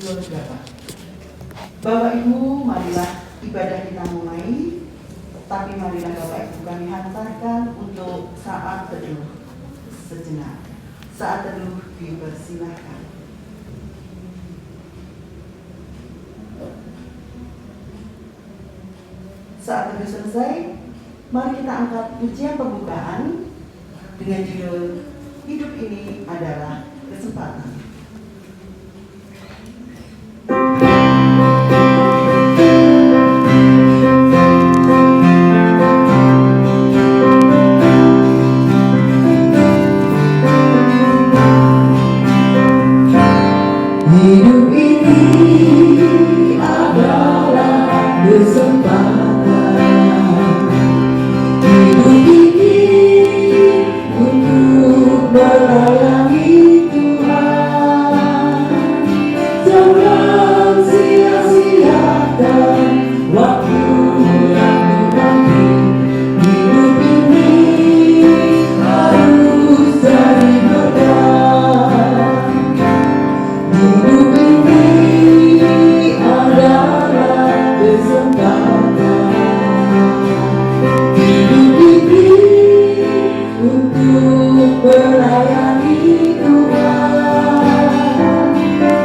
berapa? Bapak Ibu, marilah ibadah kita mulai. Tapi marilah Bapak Ibu kami hantarkan untuk saat teduh sejenak. Saat teduh dipersilahkan. Saat teduh selesai, mari kita angkat pujian pembukaan dengan judul Hidup Ini Adalah Kesempatan. Hidup ini adalah kesempatan. Hidup ini untuk melayani Tuhan. Jangan sia-siakan waktu yang diberi. Hidup ini harus jadi berkah. Hidup ini adalah kesempatan. Hidup ini untuk melayani Tuhan.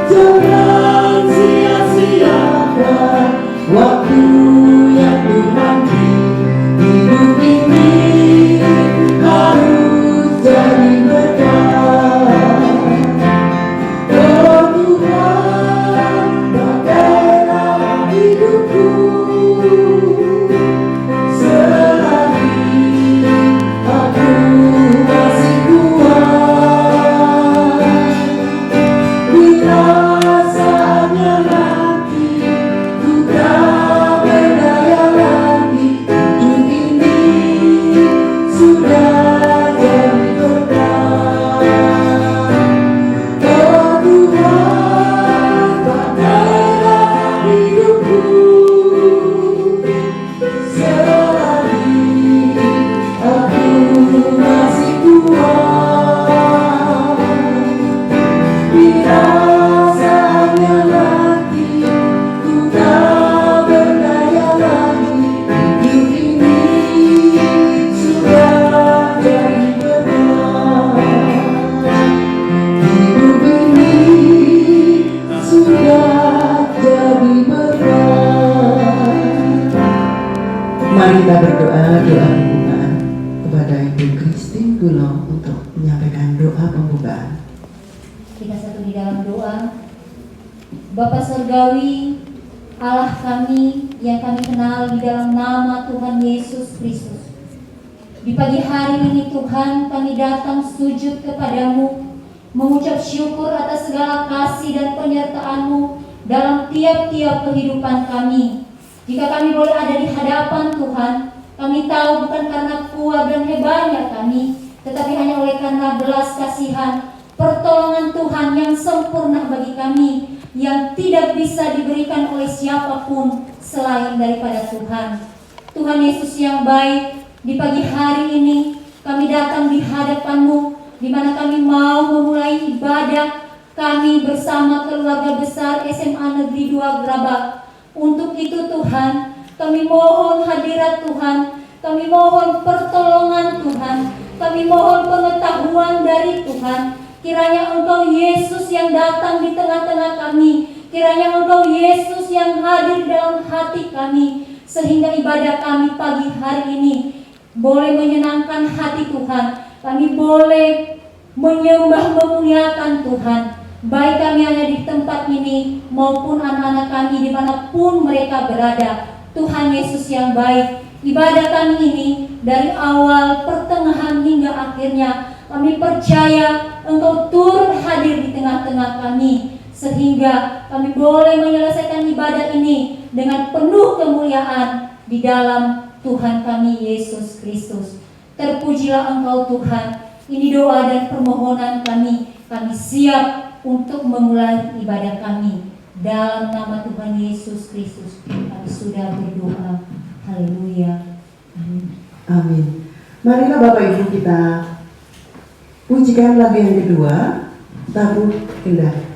Jangan sia-siakan waktu yang Tuhan beri. Hidup ini harus jadi berkah. Oh Tuhan, pakailah hidupku selagi aku masih kuat. Bila saatnya nanti ku tak berdaya lagi, hidup ini sudah jadi berkah. Oh Tuhan, pakailah hidupku selagi aku masih kuat. Bila saatnya nanti ku tak berdaya lagi, hidup ini sudah jadi berkah. Hidup ini sudah jadi berkah. Mari kita berdoa doa pembukaan kepada Ibu Christine Gulong untuk menyampaikan doa pembukaan. Kita satu di dalam doa. Bapa Surgawi, Allah kami yang kami kenal di dalam nama Tuhan Yesus Kristus. Di pagi hari ini Tuhan, kami datang sujud kepadamu, mengucap syukur atas segala kasih dan penyertaan-Mu dalam tiap-tiap kehidupan kami. Jika kami boleh ada di hadapan Tuhan, kami tahu bukan karena kuat dan hebatnya kami, tetapi hanya oleh karena belas kasihan, pertolongan Tuhan yang sempurna bagi kami, yang tidak bisa diberikan oleh siapapun selain daripada Tuhan. Tuhan Yesus yang baik, di pagi hari ini kami datang di hadapan-Mu, di mana kami mau memulai ibadah kami bersama keluarga besar SMA Negeri 2 Grabak. Untuk itu Tuhan, kami mohon hadirat Tuhan, kami mohon pertolongan Tuhan, kami mohon pengetahuan dari Tuhan. Kiranya Engkau Yesus yang datang di tengah-tengah kami, kiranya Engkau Yesus yang hadir dalam hati kami, sehingga ibadah kami pagi hari ini boleh menyenangkan hati Tuhan. Kami boleh menyembah memuliakan Tuhan, baik kami hanya di tempat ini maupun anak-anak kami dimanapun mereka berada. Tuhan Yesus yang baik, ibadah kami ini dari awal, pertengahan hingga akhirnya, kami percaya Engkau turut hadir di tengah-tengah kami, sehingga kami boleh menyelesaikan ibadah ini dengan penuh kemuliaan di dalam Tuhan kami Yesus Kristus. Terpujilah Engkau Tuhan. Ini doa dan permohonan kami. Kami siap untuk memulai ibadah kami. Dalam nama Tuhan Yesus Kristus kami sudah berdoa. Haleluya. Amin. Amin. Marilah Bapak Ibu kita pujikan lagu yang kedua, Tabur Indah.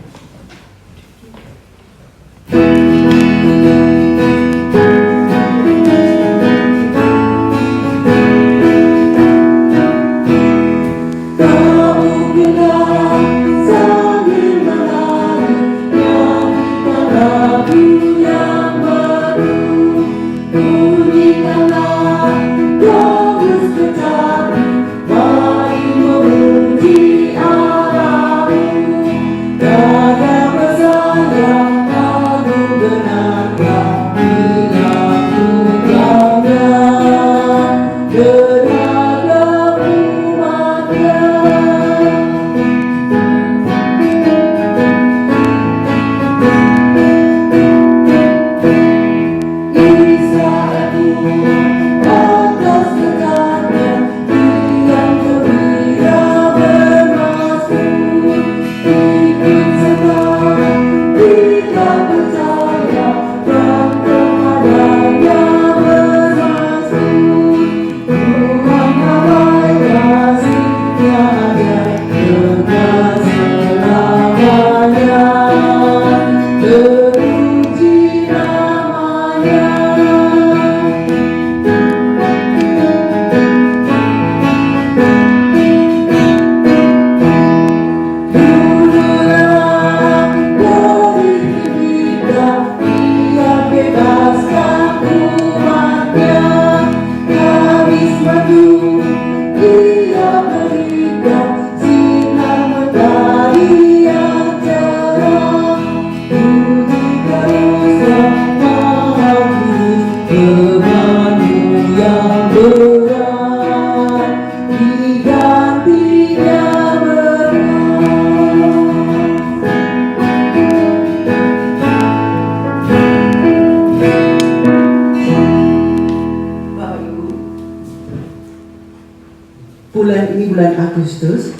Bulan ini bulan Agustus,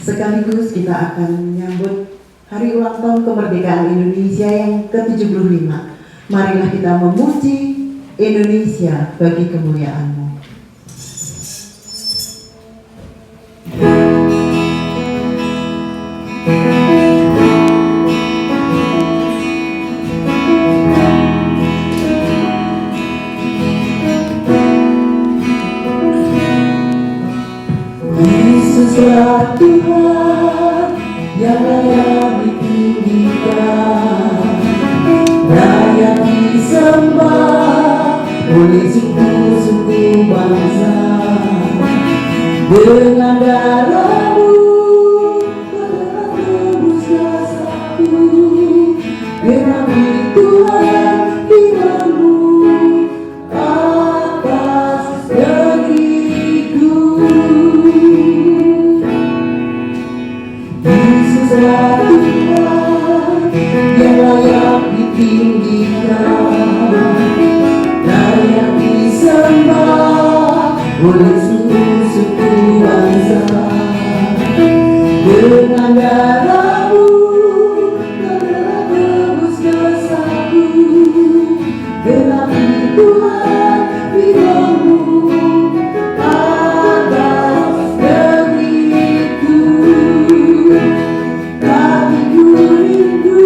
sekaligus kita akan menyambut hari ulang tahun kemerdekaan Indonesia yang ke-75. Marilah kita memuji Indonesia bagi kemuliaan-Mu. Yesuslah Tuhan yang layak ditinggikan, layak disembah oleh suku-suku bangsa. Dengan darah-Mu telah tebus dosaku, genapi Tuhan firman-Mu atas negeriku. Yesuslah Tuhan yang layak ditinggikan, layak disembah oleh suku-suku bangsa. Dengan darah-Mu telah tebus dosaku, genapi Tuhan firman-Mu atas negeriku. Hatiku rindu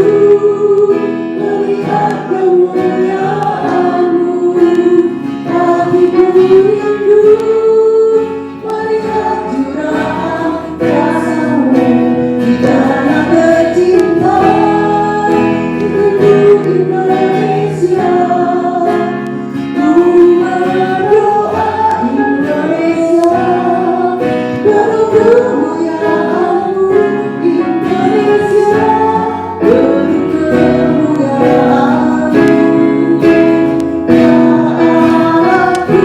melihat kemuliaan-Mu, hatiku rindu melihat curahan kasih-Mu di tanah tercinta. Rindu Indonesia, ku berdoa Indonesia, penuh kemuliaan-Mu Indonesia, penuh kemuliaan-Mu. Ya Allahku,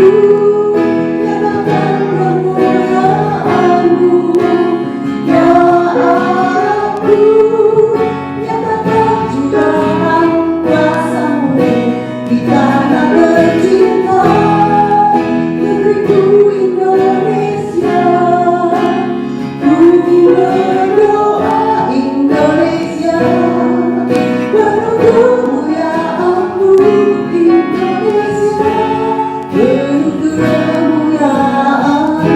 nyatakan kemuliaan-Mu. Ya Allahku, nyatakan curahan kuasa-Mu di tanah tercinta, negeriku Indonesia. Ku berdoa Indonesia, penuh kemuliaan-Mu Indonesia, penuh kemuliaan-Mu.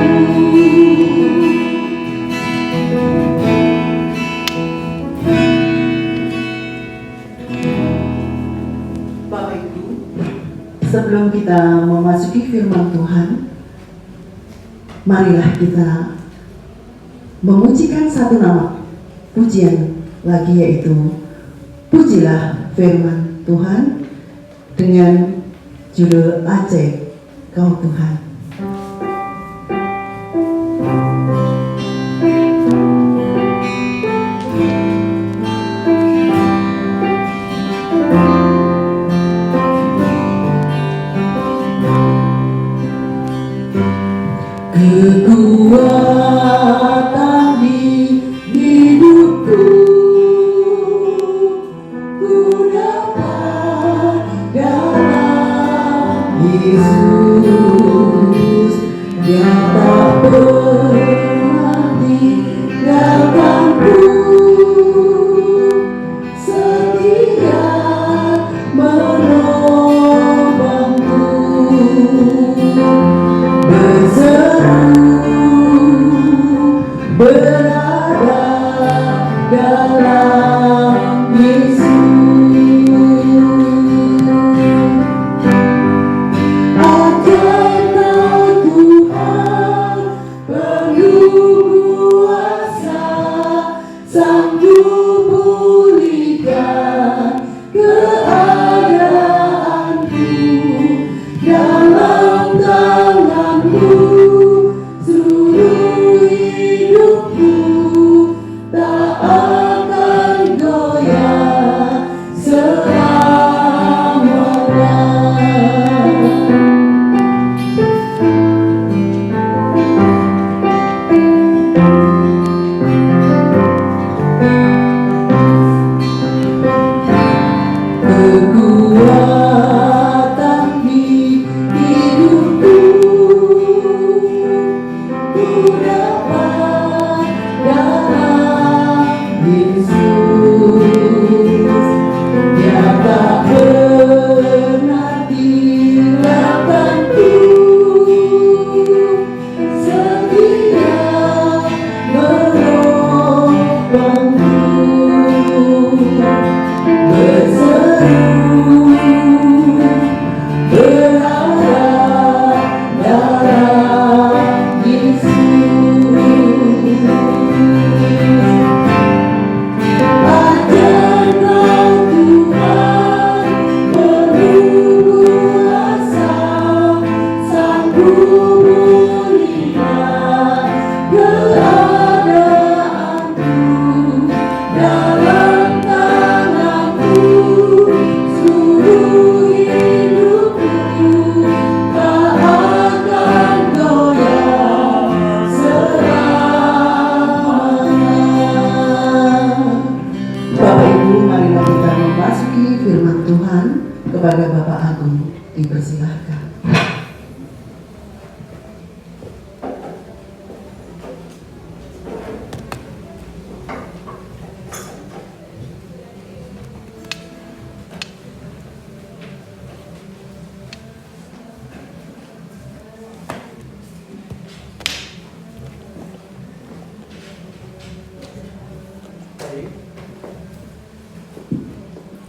Bapak Ibu, sebelum kita memasuki firman Tuhan, marilah kita memujikan satu nama pujian lagi, yaitu pujilah firman Tuhan dengan judul Aceh Kau Tuhan. Kekuatan di hidupku, ku dapat dalam Yesus. Dia tak pernah tinggalkanku, setia menolongku. Berada dalam Yesus. Ajaib Kau Tuhan, penuh kuasa, sanggup pulihkan keadaanku. Dalam tangan-Mu seluruh hidupku tak akan goyah selamanya. Kekuatan di hidupku, ku dapat dalam Yesus. Dia tak pernah tinggalkanku, setia menolongku. Berseru berada dalam Yesus. Ajaib Kau Tuhan, penuh kuasa, sanggup pulihkan keadaanku. Dalam tangan-Mu seluruh hidupku tak akan goyah selamanya. Bapak Ibu, marilah kita memasuki firman Tuhan. Kepada Bapak Agung dipersilahkan.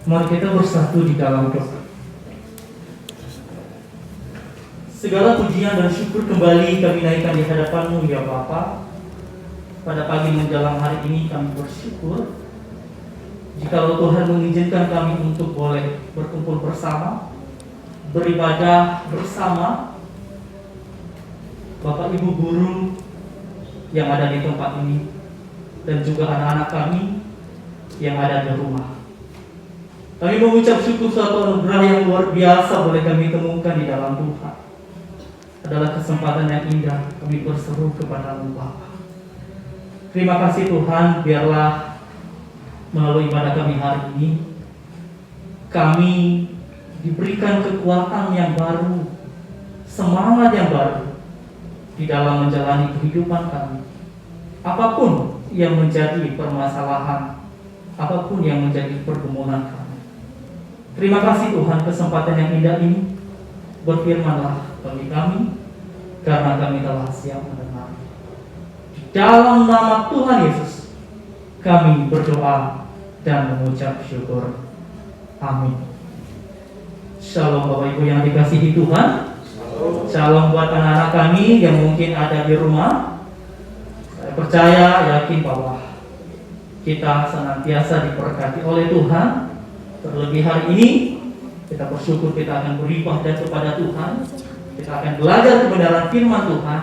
Mari kita bersatu di dalam doa. Segala pujian dan syukur kembali kami naikkan di hadapan-Mu ya Bapa. Pada pagi menjelang hari ini kami bersyukur jikalau Tuhan mengizinkan kami untuk boleh berkumpul bersama, beribadah bersama Bapak Ibu guru yang ada di tempat ini dan juga anak-anak kami yang ada di rumah. Kami mengucap syukur suatu anugerah yang luar biasa boleh kami temukan di dalam Tuhan. Adalah kesempatan yang indah kami berseru kepada-Mu Bapa. Terima kasih Tuhan, biarlah melalui ibadah kami hari ini kami diberikan kekuatan yang baru, semangat yang baru di dalam menjalani kehidupan kami. Apapun yang menjadi permasalahan, apapun yang menjadi pergumulan kami. Terima kasih Tuhan, kesempatan yang indah ini. Berfirmanlah bagi kami, karena kami telah siap mendengar. Di dalam nama Tuhan Yesus kami berdoa dan mengucap syukur. Amin. Shalom Bapak Ibu yang dikasihi Tuhan. Shalom buat anak-anak kami yang mungkin ada di rumah. Saya percaya, yakin bahwa kita senantiasa diberkati oleh Tuhan, Terlebih hari ini kita bersyukur kita akan beribadah kepada Tuhan, kita akan belajar kebenaran firman Tuhan.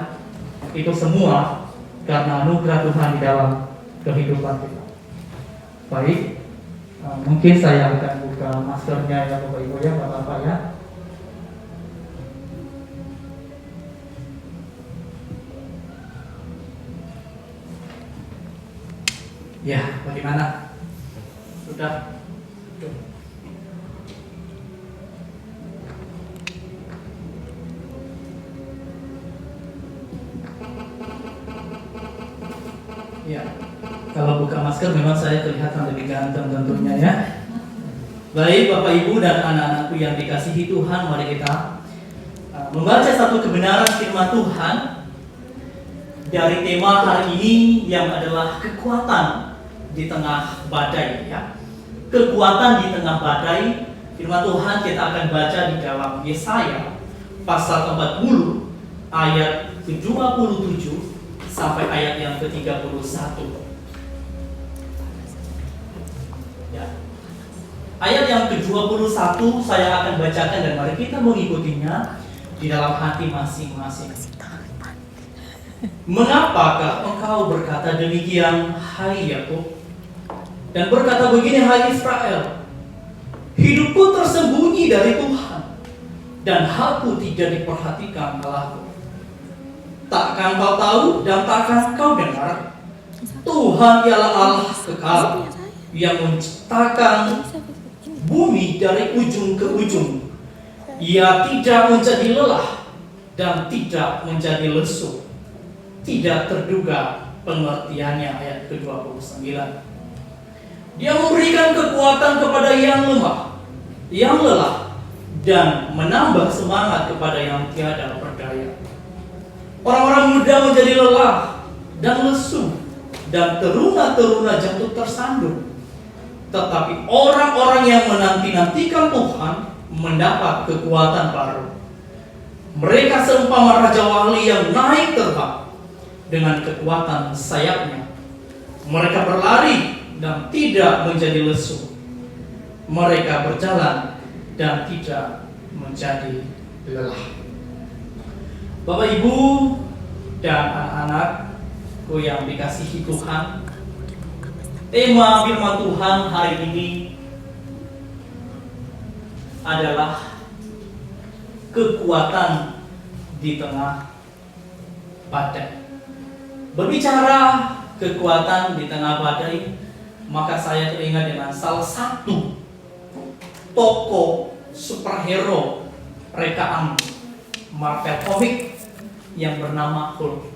Itu semua karena anugerah Tuhan di dalam kehidupan kita. Baik, mungkin saya akan buka maskernya ya Bapak Ibu ya, Bapak-Bapak ya. Ya, bagaimana? Sudah? Ya, kalau buka masker memang saya kelihatan lebih ganteng tentunya ya. Baik Bapak Ibu dan anak-anakku yang dikasihi Tuhan, mari kita membaca satu kebenaran firman Tuhan dari tema hari ini yang adalah kekuatan di tengah badai ya. Kekuatan di tengah badai. Firman Tuhan kita akan baca di dalam Yesaya pasal 40 ayat 27 sampai ayat yang ke-31. Ya. Ayat yang ke-21 saya akan bacakan dan mari kita mengikutinya di dalam hati masing-masing. Mengapakah engkau berkata demikian, hai Yakub? Dan berkata begini, hai Israel, hidupku tersembunyi dari Tuhan, dan hakku tidak diperhatikan Allahku. Takkan kau tahu dan takkan kau dengar? Tuhan ialah Allah kekal yang menciptakan bumi dari ujung ke ujung. Ia tidak menjadi lelah dan tidak menjadi lesu. Tidak terduga pengertiannya. Ayat ke-29. Dia memberikan kekuatan kepada yang lemah, yang lelah, dan menambah semangat kepada yang tiada berdaya. Orang-orang muda menjadi lelah dan lesu, dan teruna-teruna jatuh tersandung. Tetapi orang-orang yang menanti-nantikan Tuhan mendapat kekuatan baru. Mereka seumpama raja wali yang naik terbang dengan kekuatan sayapnya. Mereka berlari dan tidak menjadi lesu. Mereka berjalan dan tidak menjadi lelah. Bapak Ibu dan anak-anakku yang dikasihi Tuhan, tema firman Tuhan hari ini adalah kekuatan di tengah badai. Berbicara kekuatan di tengah badai, maka saya teringat dengan salah satu tokoh superhero rekaan Marvel komik yang bernama Hulk.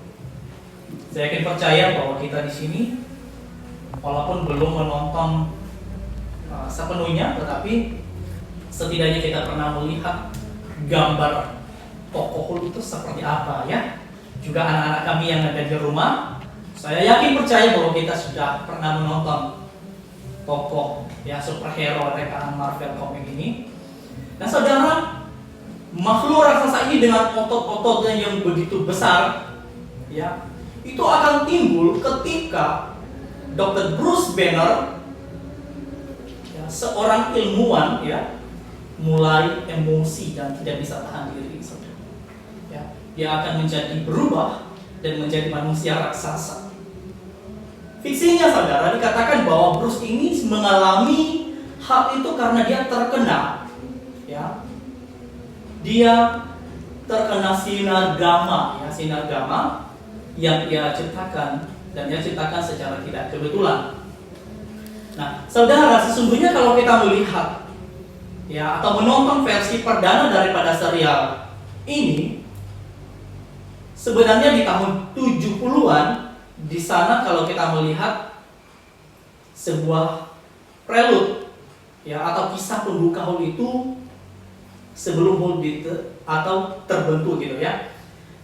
Saya yakin percaya bahwa kita di sini, walaupun belum menonton sepenuhnya, tetapi setidaknya kita pernah melihat gambar tokoh Hulk itu seperti apa ya. Juga anak-anak kami yang ada di rumah, saya yakin percaya bahwa kita sudah pernah menonton tokoh ya superhero rekaan Marvel komik ini. Nah saudara, makhluk raksasa ini dengan otot-ototnya yang begitu besar, ya, itu akan timbul ketika Dr. Bruce Banner, ya, seorang ilmuwan, ya, mulai emosi dan tidak bisa tahan diri, saudara. Ya, dia akan menjadi berubah dan menjadi manusia raksasa. Fiksinya, saudara, dikatakan bahwa Bruce ini mengalami hal itu karena dia terkena, ya. Dia terkena sinar gamma, ya, sinar gamma yang ia ciptakan, dan dia ciptakan secara tidak kebetulan. Nah, saudara, sesungguhnya kalau kita melihat, ya, atau menonton versi perdana daripada serial ini, sebenarnya di tahun 70-an, di sana kalau kita melihat sebuah prelude, ya, atau kisah pembuka Hulk itu sebelum Hulk atau terbentuk gitu ya.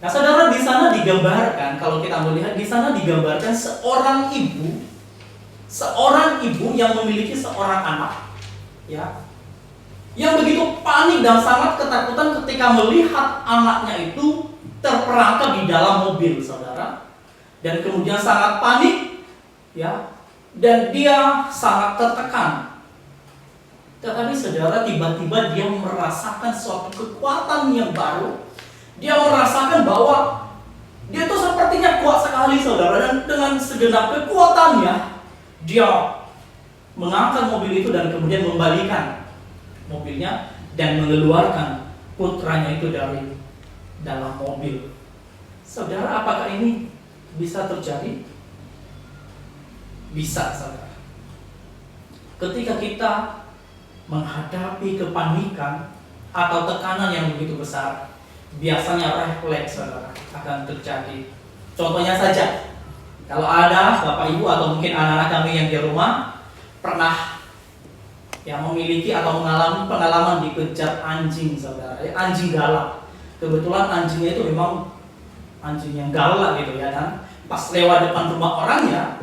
Nah, saudara, di sana digambarkan, kalau kita melihat di sana digambarkan seorang ibu yang memiliki seorang anak, ya, yang begitu panik dan sangat ketakutan ketika melihat anaknya itu terperangkap di dalam mobil, saudara, dan kemudian sangat panik, ya, dan dia sangat tertekan. Tetapi saudara, tiba-tiba dia merasakan suatu kekuatan yang baru. Dia merasakan bahwa dia itu sepertinya kuat sekali saudara. Dan dengan segenap kekuatannya, dia mengangkat mobil itu dan kemudian membalikan mobilnya dan mengeluarkan putranya itu dari dalam mobil. Saudara, apakah ini bisa terjadi? Bisa, saudara. Ketika kita menghadapi kepanikan atau tekanan yang begitu besar, biasanya refleks saudara akan terjadi. Contohnya saja, kalau ada Bapak Ibu atau mungkin anak-anak kami yang di rumah pernah yang memiliki atau mengalami pengalaman dikejar anjing saudara, anjing galak. Kebetulan anjingnya itu memang anjing yang galak gitu ya kan. Pas lewat depan rumah orangnya,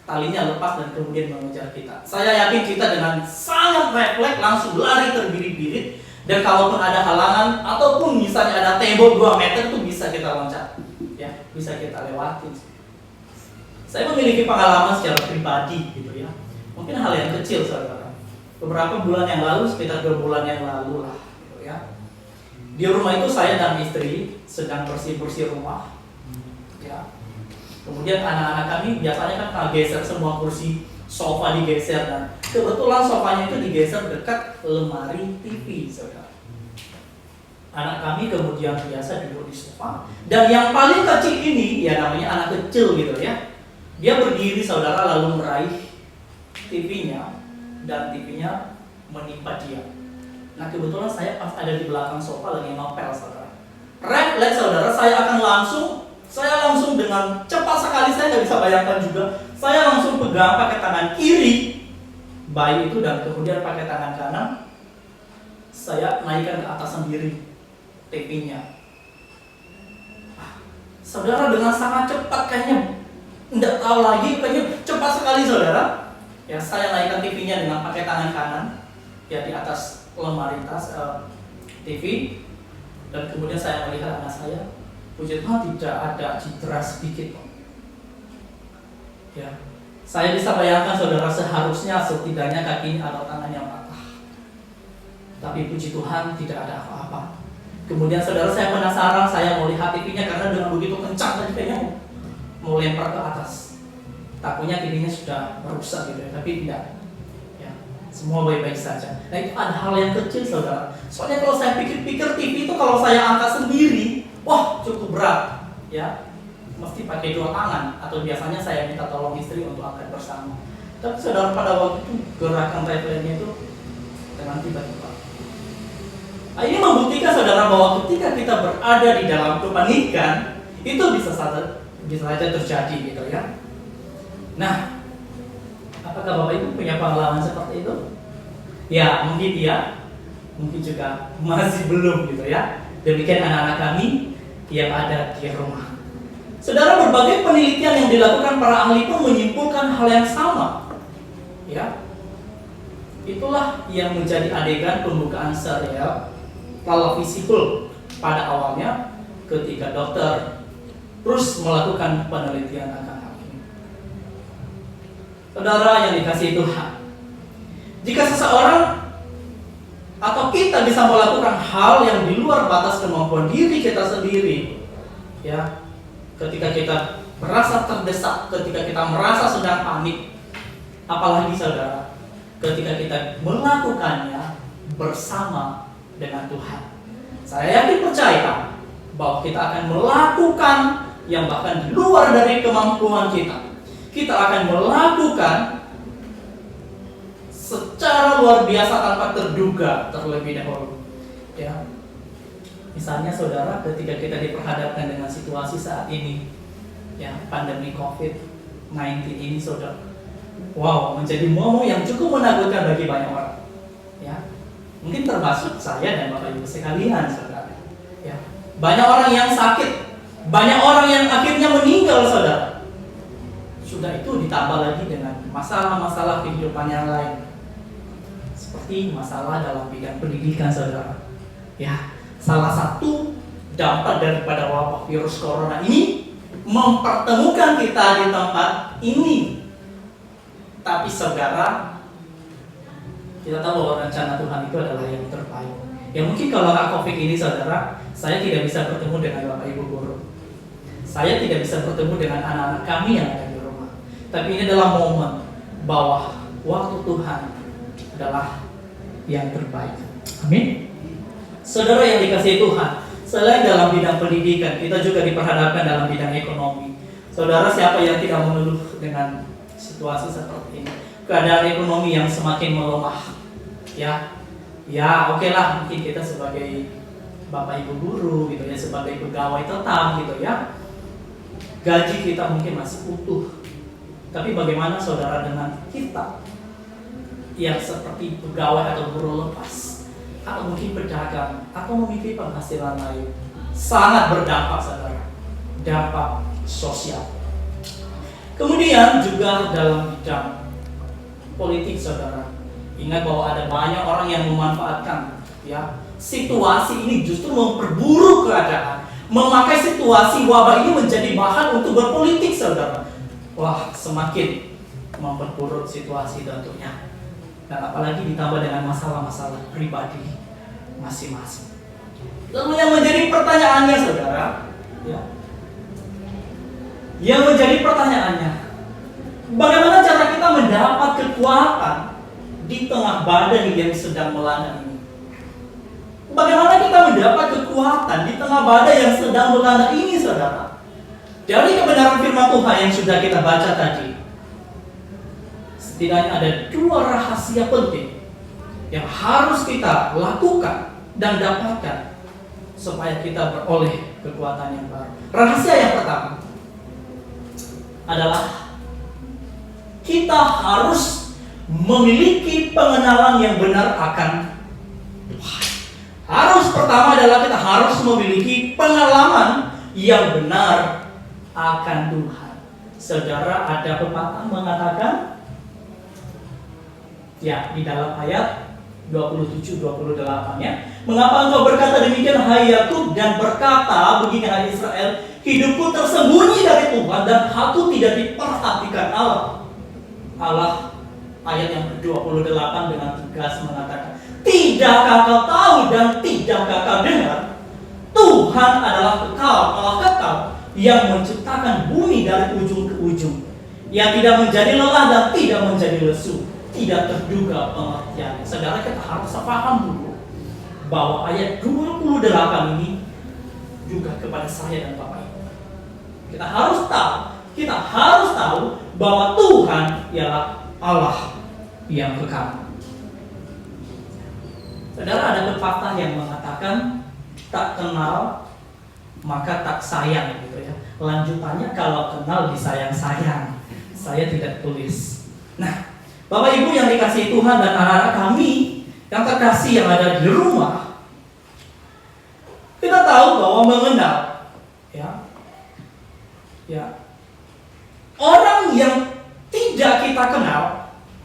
talinya lepas dan kemudian mengejar kita. Saya yakin kita dengan sangat refleks langsung lari terbirit-birit. Dan kalaupun ada halangan ataupun misalnya ada tembok 2 meter itu bisa kita loncat, ya, bisa kita lewatin. Saya memiliki pengalaman secara pribadi gitu ya. Mungkin hal yang kecil saudara. Beberapa bulan yang lalu, sekitar 2 bulan yang lalu lah, gitu ya. Di rumah itu saya dan istri sedang bersih-bersih rumah, ya. Kemudian anak-anak kami biasanya kan geser semua kursi, sofa digeser dan kebetulan sofanya itu digeser dekat lemari TV, saudara. Anak kami kemudian biasa duduk di sofa dan yang paling kecil ini, ya namanya anak kecil gitu ya, dia berdiri saudara lalu meraih TV-nya dan TV-nya menimpa dia. Nah kebetulan saya pas ada di belakang sofa lagi ngepel saudara. Refleks saudara, saya langsung dengan cepat sekali, saya nggak bisa bayangkan juga, saya langsung pegang pakai tangan kiri bayi itu dan kemudian pakai tangan kanan saya naikkan ke atas sendiri TV-nya. Saudara, dengan sangat cepat, kayaknya nggak tahu lagi, kayaknya cepat sekali saudara. Ya, saya naikkan TV-nya dengan pakai tangan kanan, ya di atas lemari tas TV, dan kemudian saya melihat anak saya, puji Tuhan tidak ada cedera sedikit. Ya, saya bisa bayangkan saudara, seharusnya setidaknya kakinya atau tangannya patah, tapi puji Tuhan tidak ada apa-apa. Kemudian saudara, saya penasaran, saya mau lihat TV-nya karena dengan begitu kencang tadi kayaknya mau lempar ke atas. Takutnya TV-nya sudah merusak gitu ya, tapi tidak. Ya, semua baik-baik saja. Nah itu ada hal yang kecil saudara. Soalnya kalau saya pikir-pikir TV itu kalau saya angkat sendiri, wah cukup berat. Ya, mesti pakai 2 tangan atau biasanya saya minta tolong istri untuk angkat bersama. Tapi saudara, pada waktu itu gerakan refleksnya itu dengan tiba-tiba. Nah, ini membuktikan saudara bahwa ketika kita berada di dalam kepanikan itu bisa saja terjadi gitu ya. Nah, apakah Bapak Ibu punya pengalaman seperti itu? Ya, mungkin iya, mungkin juga masih belum gitu ya. Demikian anak-anak kami yang ada di rumah. Saudara, berbagai penelitian yang dilakukan para ahli pun menyimpulkan hal yang sama. Ya. Itulah yang menjadi adegan pembukaan serial televisi Hulk pada awalnya ketika dokter terus melakukan penelitian akan hal ini. Saudara yang dikasihi Tuhan, jika seseorang atau kita bisa melakukan hal yang di luar batas kemampuan diri kita sendiri, ya, ketika kita merasa terdesak, ketika kita merasa sedang panik, apalagi saudara, ketika kita melakukannya bersama dengan Tuhan. Saya yakin percaya bahwa kita akan melakukan yang bahkan di luar dari kemampuan kita. Kita akan melakukan secara luar biasa tanpa terduga terlebih dahulu. Ya. Misalnya saudara, ketika kita diperhadapkan dengan situasi saat ini, ya, pandemi COVID-19 ini saudara, wow, menjadi momok yang cukup menakutkan bagi banyak orang. Ya, mungkin termasuk saya dan Bapak Ibu sekalian, saudara. Ya, banyak orang yang sakit, banyak orang yang akhirnya meninggal, saudara. Sudah itu ditambah lagi dengan masalah-masalah kehidupan yang lain, seperti masalah dalam bidang pendidikan, saudara. Ya, salah satu dampak daripada wabah virus corona ini mempertemukan kita di tempat ini. Tapi saudara, Kita tahu bahwa rencana Tuhan itu adalah yang terbaik. Ya mungkin kalau nggak COVID ini saudara, saya tidak bisa bertemu dengan Bapak Ibu guru. Saya tidak bisa bertemu dengan anak-anak kami yang ada di rumah. Tapi ini adalah momen bahwa waktu Tuhan adalah yang terbaik. Amin. Saudara yang dikasihi Tuhan, selain dalam bidang pendidikan, kita juga diperhadapkan dalam bidang ekonomi. Saudara, siapa yang tidak mengeluh dengan situasi seperti ini? Keadaan ekonomi yang semakin melemah. Ya, oke lah, mungkin kita sebagai Bapak Ibu guru gitu ya, sebagai pegawai tetap gitu ya, gaji kita mungkin masih utuh. Tapi bagaimana saudara dengan kita yang seperti pegawai atau guru lepas, atau mungkin pedagang, atau memiliki penghasilan lain? Sangat berdampak saudara, dampak sosial. Kemudian juga dalam bidang politik saudara, ingat bahwa ada banyak orang yang memanfaatkan ya situasi ini justru memperburuk keadaan, memakai situasi wabah ini menjadi bahan untuk berpolitik saudara. Wah, semakin memperburuk situasi tentunya, dan apalagi ditambah dengan masalah-masalah pribadi masing-masing. Lalu yang menjadi pertanyaannya saudara, ya, yang menjadi pertanyaannya, bagaimana cara kita mendapat kekuatan di tengah badai yang sedang melanda ini? Bagaimana kita mendapat kekuatan di tengah badai yang sedang melanda ini, saudara? Dari kebenaran firman Tuhan yang sudah kita baca tadi, setidaknya ada 2 rahasia penting yang harus kita lakukan dan dapatkan supaya kita beroleh kekuatan yang baru. Rahasia yang pertama adalah kita harus memiliki pengenalan yang benar akan Tuhan. Pertama adalah kita harus memiliki pengalaman yang benar akan Tuhan. Saudara, ada pepatah mengatakan, ya di dalam ayat 27-28 ya, mengapa engkau berkata demikian hai Yakub, dan berkata begini hai Israel, hidupku tersembunyi dari Tuhan dan aku tidak diperhatikan Allah. Ayat yang ke-28 dengan tegas mengatakan, tidakkah kau tahu dan tidakkah kau dengar, Tuhan adalah kekal, Allah kekal, yang menciptakan bumi dari ujung ke ujung, yang tidak menjadi lelah dan tidak menjadi lesu, tidak terduga pengertiannya. Saudara, kita harus paham dulu bahwa ayat 28 ini juga kepada saya dan Bapak Ibu. Kita harus tahu bahwa Tuhan ialah Allah yang kekal. Saudara, ada pepatah yang mengatakan tak kenal maka tak sayang gitu ya. Lanjutannya kalau kenal disayang-sayang. Saya tidak tulis. Nah, Bapak Ibu yang dikasihi Tuhan dan anak-anak kami yang terkasih yang ada di rumah, kita tahu bahwa mengenal ya orang yang tidak kita kenal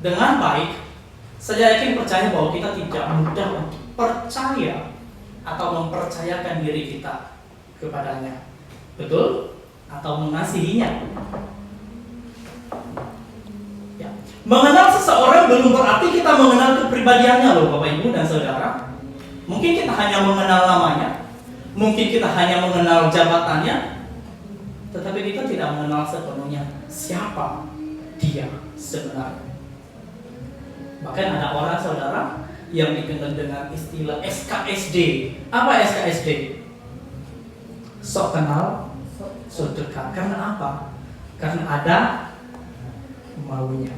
dengan baik, saya yakin percaya bahwa kita tidak mudah untuk percaya atau mempercayakan diri kita kepadanya, betul? Atau mengasihinya. Ya. Mengenal seseorang belum berarti kita mengenal kepribadiannya loh Bapak Ibu dan Saudara. Mungkin kita hanya mengenal namanya, mungkin kita hanya mengenal jabatannya, tetapi kita tidak mengenal sepenuhnya siapa dia sebenarnya. Bahkan ada orang saudara yang dikenal dengan istilah SKSD. Apa SKSD? Sok kenal, sok dekat. Karena apa? Karena ada maunya.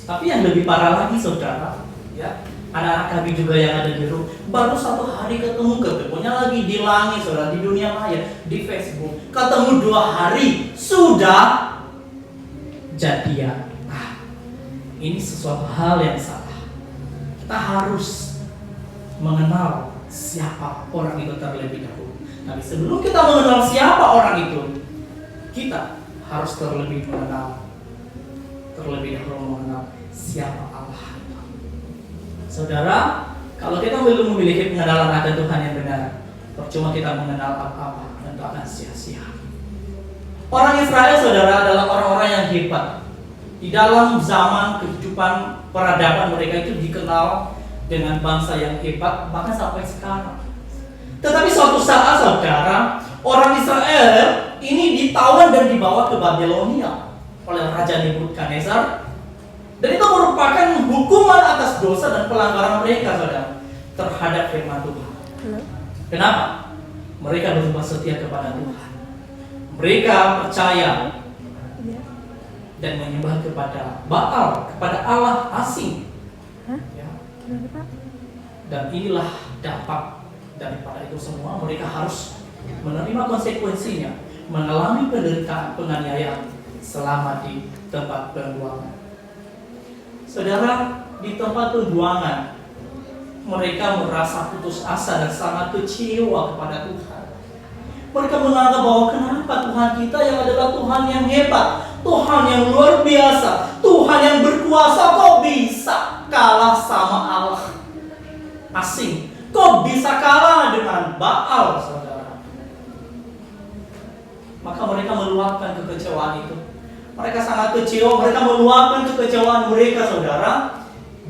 Tapi yang lebih parah lagi saudara, ya, anak-anak kami juga yang ada di rumah, baru 1 hari ketemunya lagi di langit saudara, di dunia maya, di Facebook, ketemu 2 hari sudah jadian. Nah, ini sesuatu hal yang salah. Kita harus mengenal siapa orang itu terlebih dahulu. Tapi sebelum kita mengenal siapa orang itu, kita harus terlebih dahulu mengenal siapa Allah itu. Saudara, kalau kita belum memiliki pengenalan akan Tuhan yang benar, percuma kita mengenal apa-apa dan itu akan sia-sia. Orang Israel saudara adalah orang-orang yang hebat di dalam zaman kehidupan peradaban mereka itu dikenal dengan bangsa yang hebat bahkan sampai sekarang. Tetapi suatu saat saudara, orang Israel ini ditawan dan dibawa ke Babilonia oleh Raja Nebukadnezar. Dan itu merupakan hukuman atas dosa dan pelanggaran mereka, saudara, terhadap firman Tuhan. Kenapa? Mereka berubah setia kepada Tuhan. Mereka percaya dan menyembah kepada Baal, kepada Allah asing. Ya. Dan inilah dampak daripada itu semua. Mereka harus menerima konsekuensinya, mengalami penderitaan, penganiayaan selama di tempat pembuangan. Saudara, di tempat pembuangan mereka merasa putus asa dan sangat kecewa kepada Tuhan. Mereka menganggap bahwa kenapa Tuhan kita yang adalah Tuhan yang hebat, Tuhan yang luar biasa, Tuhan yang berkuasa, kok bisa kalah sama Allah asing? Kok bisa kalah dengan Baal, saudara? Maka mereka meluapkan kekecewaan itu. Mereka sangat kecewa, mereka meluapkan kekecewaan mereka, saudara,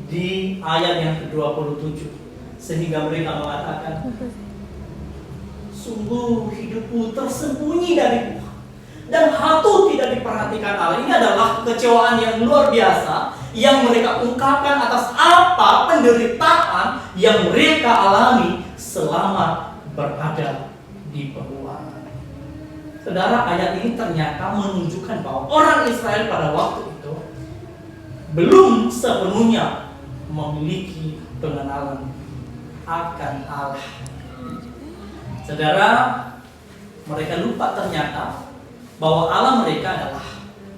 di ayat yang ke-27. Sehingga mereka mengatakan, sungguh hidupku tersembunyi dari Tuhan, dan hatu tidak diperhatikan Allah. Ini adalah kekecewaan yang luar biasa yang mereka ungkapkan atas apa penderitaan yang mereka alami selama berada di pembuangan. Saudara, ayat ini ternyata menunjukkan bahwa orang Israel pada waktu itu belum sepenuhnya memiliki pengenalan akan Allah. Saudara, mereka lupa ternyata bahwa Allah mereka adalah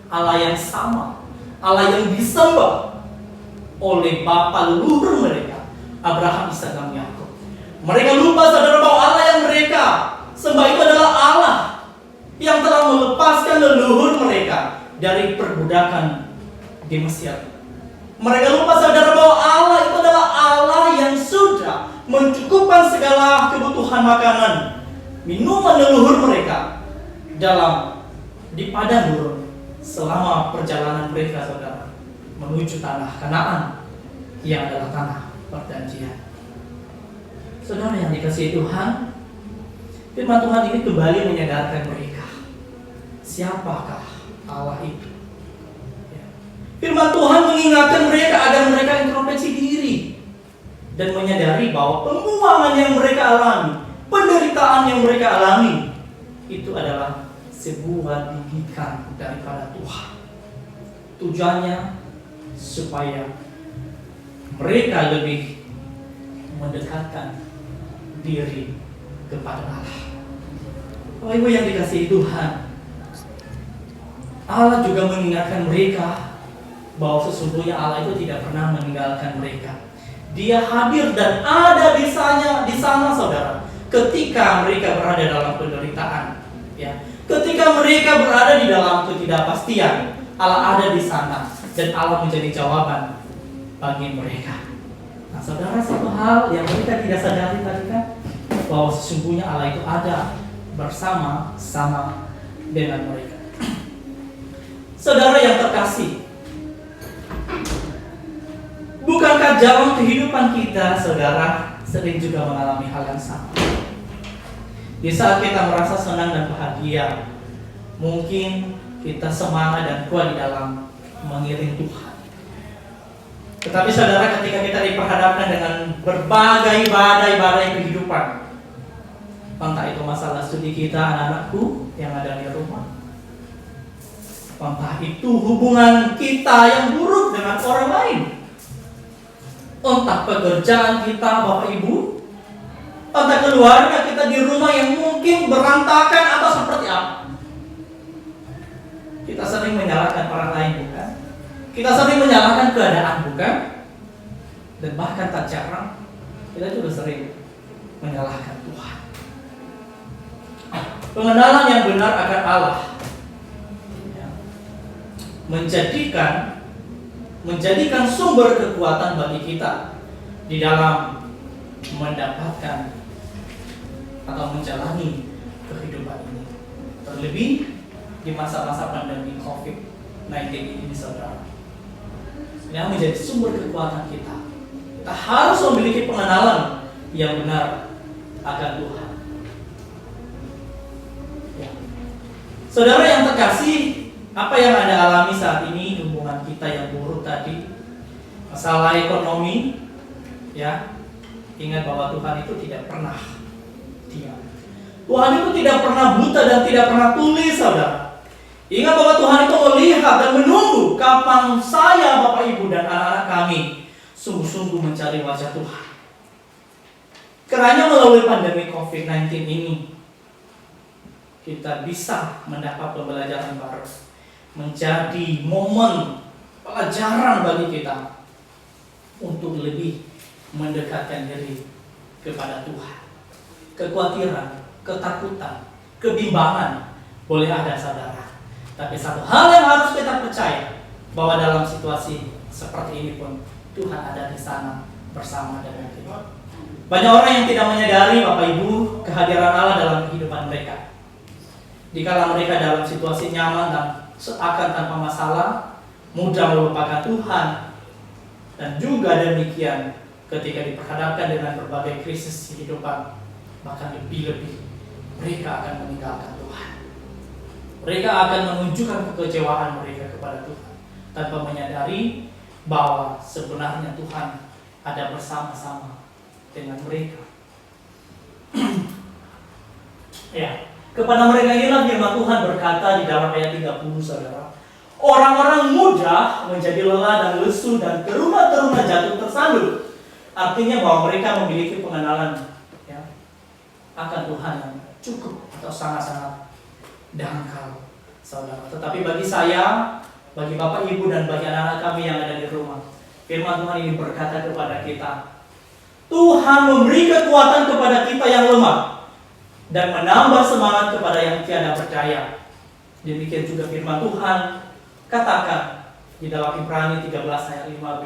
Allah yang sama, Allah yang disembah oleh bapa leluhur mereka, Abraham, Ishak, dan Yakub. Mereka lupa, saudara, bahwa Allah yang mereka sembah itu adalah Allah yang telah melepaskan leluhur mereka dari perbudakan di Mesir. Mereka lupa, saudara, bahwa Allah itu adalah Allah yang sudah mencukupkan segala kebutuhan makanan, minuman leluhur mereka di padang gurun selama perjalanan mereka, saudara, menuju tanah Kanaan yang adalah tanah perjanjian. Saudara yang dikasihi Tuhan, firman Tuhan ini kembali menyadarkan mereka, siapakah Allah itu. Firman Tuhan mengingatkan mereka agar mereka introspeksi diri dan menyadari bahwa pembuangan yang mereka alami, penderitaan yang mereka alami, itu adalah sebuah didikan daripada Tuhan. Tujuannya supaya mereka lebih mendekatkan diri kepada Allah. Bapak Ibu yang dikasihi Tuhan, Allah juga mengingatkan mereka bahwa sesungguhnya Allah itu tidak pernah meninggalkan mereka. Dia hadir dan ada di sana, saudara, ketika mereka berada dalam penderitaan. Ya. Ketika mereka berada di dalam ketidakpastian, Allah ada di sana dan Allah menjadi jawaban bagi mereka. Nah, saudara, satu hal yang mereka tidak sadari tadi kan, bahwa sesungguhnya Allah itu ada bersama-sama dengan mereka. Saudara yang terkasih, bukankah dalam kehidupan kita, saudara, sering juga mengalami hal yang sama? Di saat kita merasa senang dan bahagia, mungkin kita semangat dan kuat di dalam mengiring Tuhan. Tetapi saudara, ketika kita diperhadapkan dengan berbagai badai-badai kehidupan, entah itu masalah studi kita, anak-anakku yang ada di rumah, entah itu hubungan kita yang buruk dengan orang lain, entah pekerjaan kita, Bapak Ibu, entah keluarga kita di rumah yang mungkin berantakan atau seperti apa. Kita sering menyalahkan orang lain, bukan? Kita sering menyalahkan keadaan, bukan? Dan bahkan tak jarang kita juga sering menyalahkan Tuhan. Pengenalan yang benar akan Allah menjadikan sumber kekuatan bagi kita di dalam mendapatkan atau menjalani kehidupan ini. Terlebih di masa-masa pandemi COVID-19 ini, saudara. yang menjadi sumber kekuatan kita. Kita harus memiliki pengenalan yang benar akan Tuhan. Ya. Saudara yang terkasih, apa yang Anda alami saat ini, hubungan kita yang buruk tadi, masalah ekonomi, ya, ingat bahwa Tuhan itu tidak pernah diam. Tuhan itu tidak pernah buta dan tidak pernah tuli, saudara. Ingat bahwa Tuhan itu melihat dan menunggu kapan saya, Bapak Ibu dan anak-anak kami sungguh-sungguh mencari wajah Tuhan. Kerana melalui pandemi COVID-19 ini, kita bisa mendapat pembelajaran baru, menjadi momen pelajaran bagi kita untuk lebih mendekatkan diri kepada Tuhan. Kekhawatiran, ketakutan, kebimbangan boleh ada, saudara. Tapi satu hal yang harus kita percaya, bahwa dalam situasi seperti ini pun Tuhan ada di sana bersama dengan kita. Banyak orang yang tidak menyadari, Bapak Ibu, kehadiran Allah dalam kehidupan mereka. Dikala mereka dalam situasi nyaman dan seakan tanpa masalah, mudah melupakan Tuhan. Dan juga demikian ketika diperhadapkan dengan berbagai krisis kehidupan, bahkan lebih-lebih mereka akan meninggalkan Tuhan. Mereka akan menunjukkan kekecewaan mereka kepada Tuhan tanpa menyadari bahwa sebenarnya Tuhan ada bersama-sama dengan mereka. Ya, kepada mereka inilah firman Tuhan berkata di dalam ayat 30, saudara. Orang-orang muda menjadi lelah dan lesu dan teruna-teruna jatuh tersandung. Artinya bahwa mereka memiliki pengenalan, ya, akan Tuhan yang cukup atau sangat-sangat dangkal, saudara. Tetapi bagi saya, bagi Bapak Ibu dan bagi anak-anak kami yang ada di rumah, firman Tuhan ini berkata kepada kita, Tuhan memberi kekuatan kepada kita yang lemah dan menambah semangat kepada yang tiada berdaya. Demikian juga firman Tuhan katakan di dalam Ibrani 13 ayat 5b,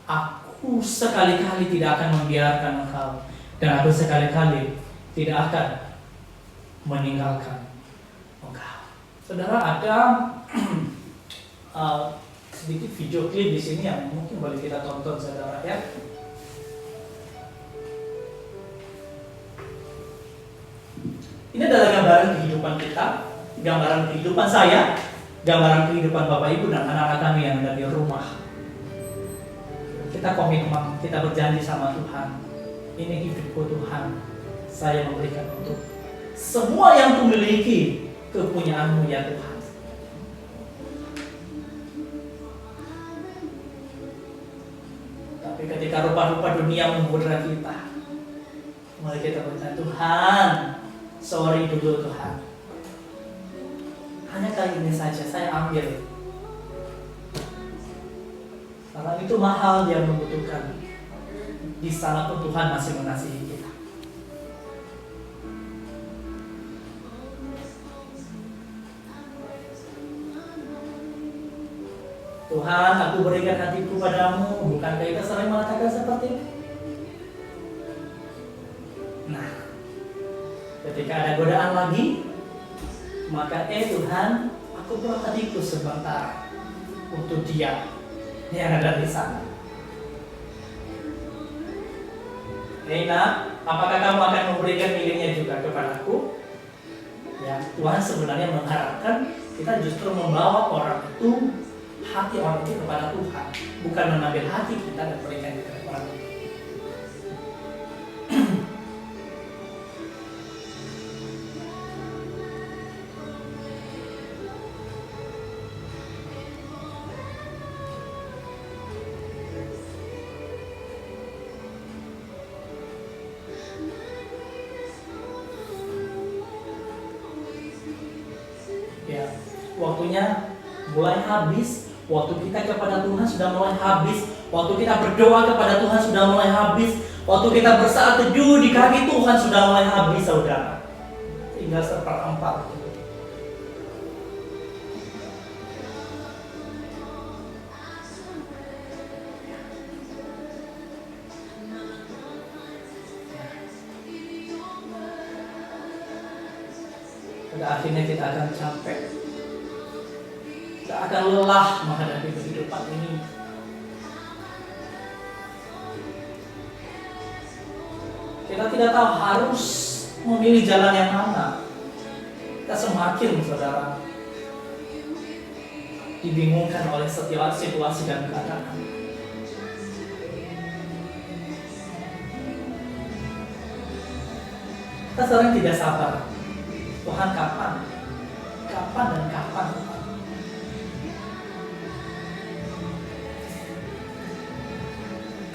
Aku sekali-kali tidak akan membiarkan engkau, dan aku sekali-kali tidak akan meninggalkan engkau. Saudara, ada sedikit video klip di sini yang mungkin boleh kita tonton, saudara, ya. Ini adalah gambaran kehidupan kita, gambaran kehidupan saya, gambaran kehidupan Bapak Ibu dan anak-anak kami yang ada di rumah. Kita komitmen, kita berjanji sama Tuhan, ini hidupku Tuhan, saya memberikan untuk semua yang kumiliki, kepunyaanmu ya Tuhan. Tapi ketika rupa-rupa dunia menggoda kita, mulai kita berkata, Tuhan, sorry dulu Tuhan, hanya kali ini saja saya ambil. Karena itu mahal dia membutuhkan. Di sana pun Tuhan masih mengasihi kita. Tuhan, aku berikan hatiku padamu. Bukankah kita sering mengatakan seperti itu? Nah, ketika ada godaan lagi, maka Tuhan, aku buat hatiku sebentar untuk Dia yang ada di sana. Nak, apakah kamu akan memberikan miliknya juga kepadaku? Ya, Tuhan sebenarnya mengharapkan kita justru membawa orang itu, hati orang itu kepada Tuhan, bukan mengambil hati kita dan berikan kepada orang itu. Waktunya mulai habis, waktu kita kepada Tuhan sudah mulai habis, waktu kita berdoa kepada Tuhan sudah mulai habis, waktu kita bersaat teduh di kaki Tuhan sudah mulai habis, saudara. Tinggal 1/4. Pada akhirnya kita akan capek, kita akan lelah menghadapi kehidupan ini. kita tidak tahu harus memilih jalan yang mana. Kita semakin, saudara, dibingungkan oleh setiap situasi dan keadaan. Kita sering tidak sabar. Tuhan kapan? Kapan dan kapan?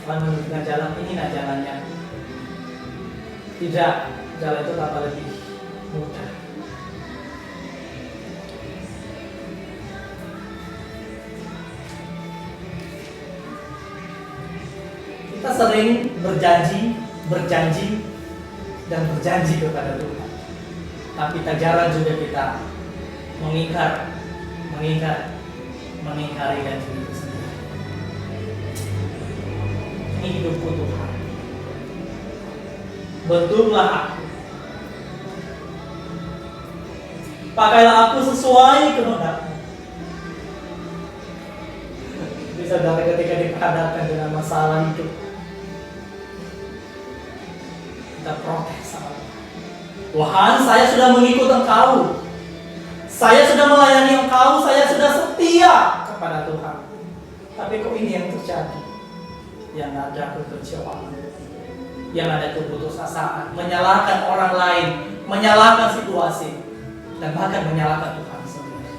Tuhan menunjukkan jalan ini, nah jalannya. Tidak, jalan itu tambah lebih mudah. Kita sering berjanji kepada Tuhan. Tapi tak jarang juga kita mengingkari janji itu sendiri. Ini hidupku Tuhan. Bentuklah aku. Pakailah aku sesuai kehendak-Mu. Bisa dari ketika dihadapkan dengan masalah hidup, kita protes sama Tuhan. Tuhan, saya sudah mengikut Engkau. Saya sudah melayani Engkau, saya sudah setia kepada Tuhan. Tapi kok ini yang terjadi? Yang ada kekecewaan, yang ada keputusasaan, menyalahkan orang lain, menyalahkan situasi, dan bahkan menyalahkan Tuhan sendiri.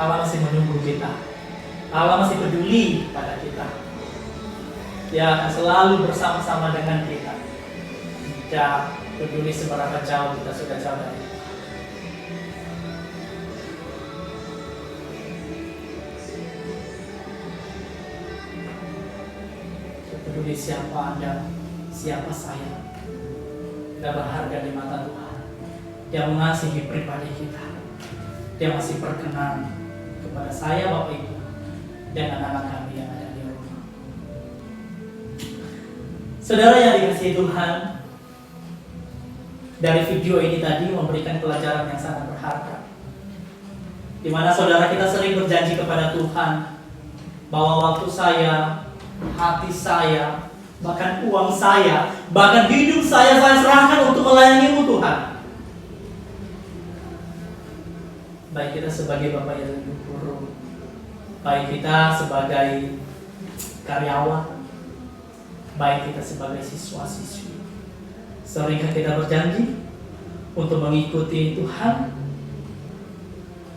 Allah masih menunggu kita. Allah masih peduli pada kita. Dia akan selalu bersama-sama dengan kita. Tidak peduli seberapa jauh kita sudah jauh dari Dia. Dia peduli siapa Anda, siapa saya. Kita berharga di mata Tuhan. Dia mengasihi pribadi kita. Dia masih berkenan kepada saya, Bapak Ibu, dan anak-anak kami yang ada di rumah. Saudara yang dikasihi Tuhan, dari video ini tadi memberikan pelajaran yang sangat berharga, di mana saudara kita sering berjanji kepada Tuhan bahwa waktu saya, hati saya, bahkan uang saya, bahkan hidup saya serahkan untuk melayani-Mu Tuhan. Baik kita sebagai Bapak Ibu guru, baik kita sebagai karyawan, baik kita sebagai siswa-siswi, seringkah kita berjanji untuk mengikuti Tuhan,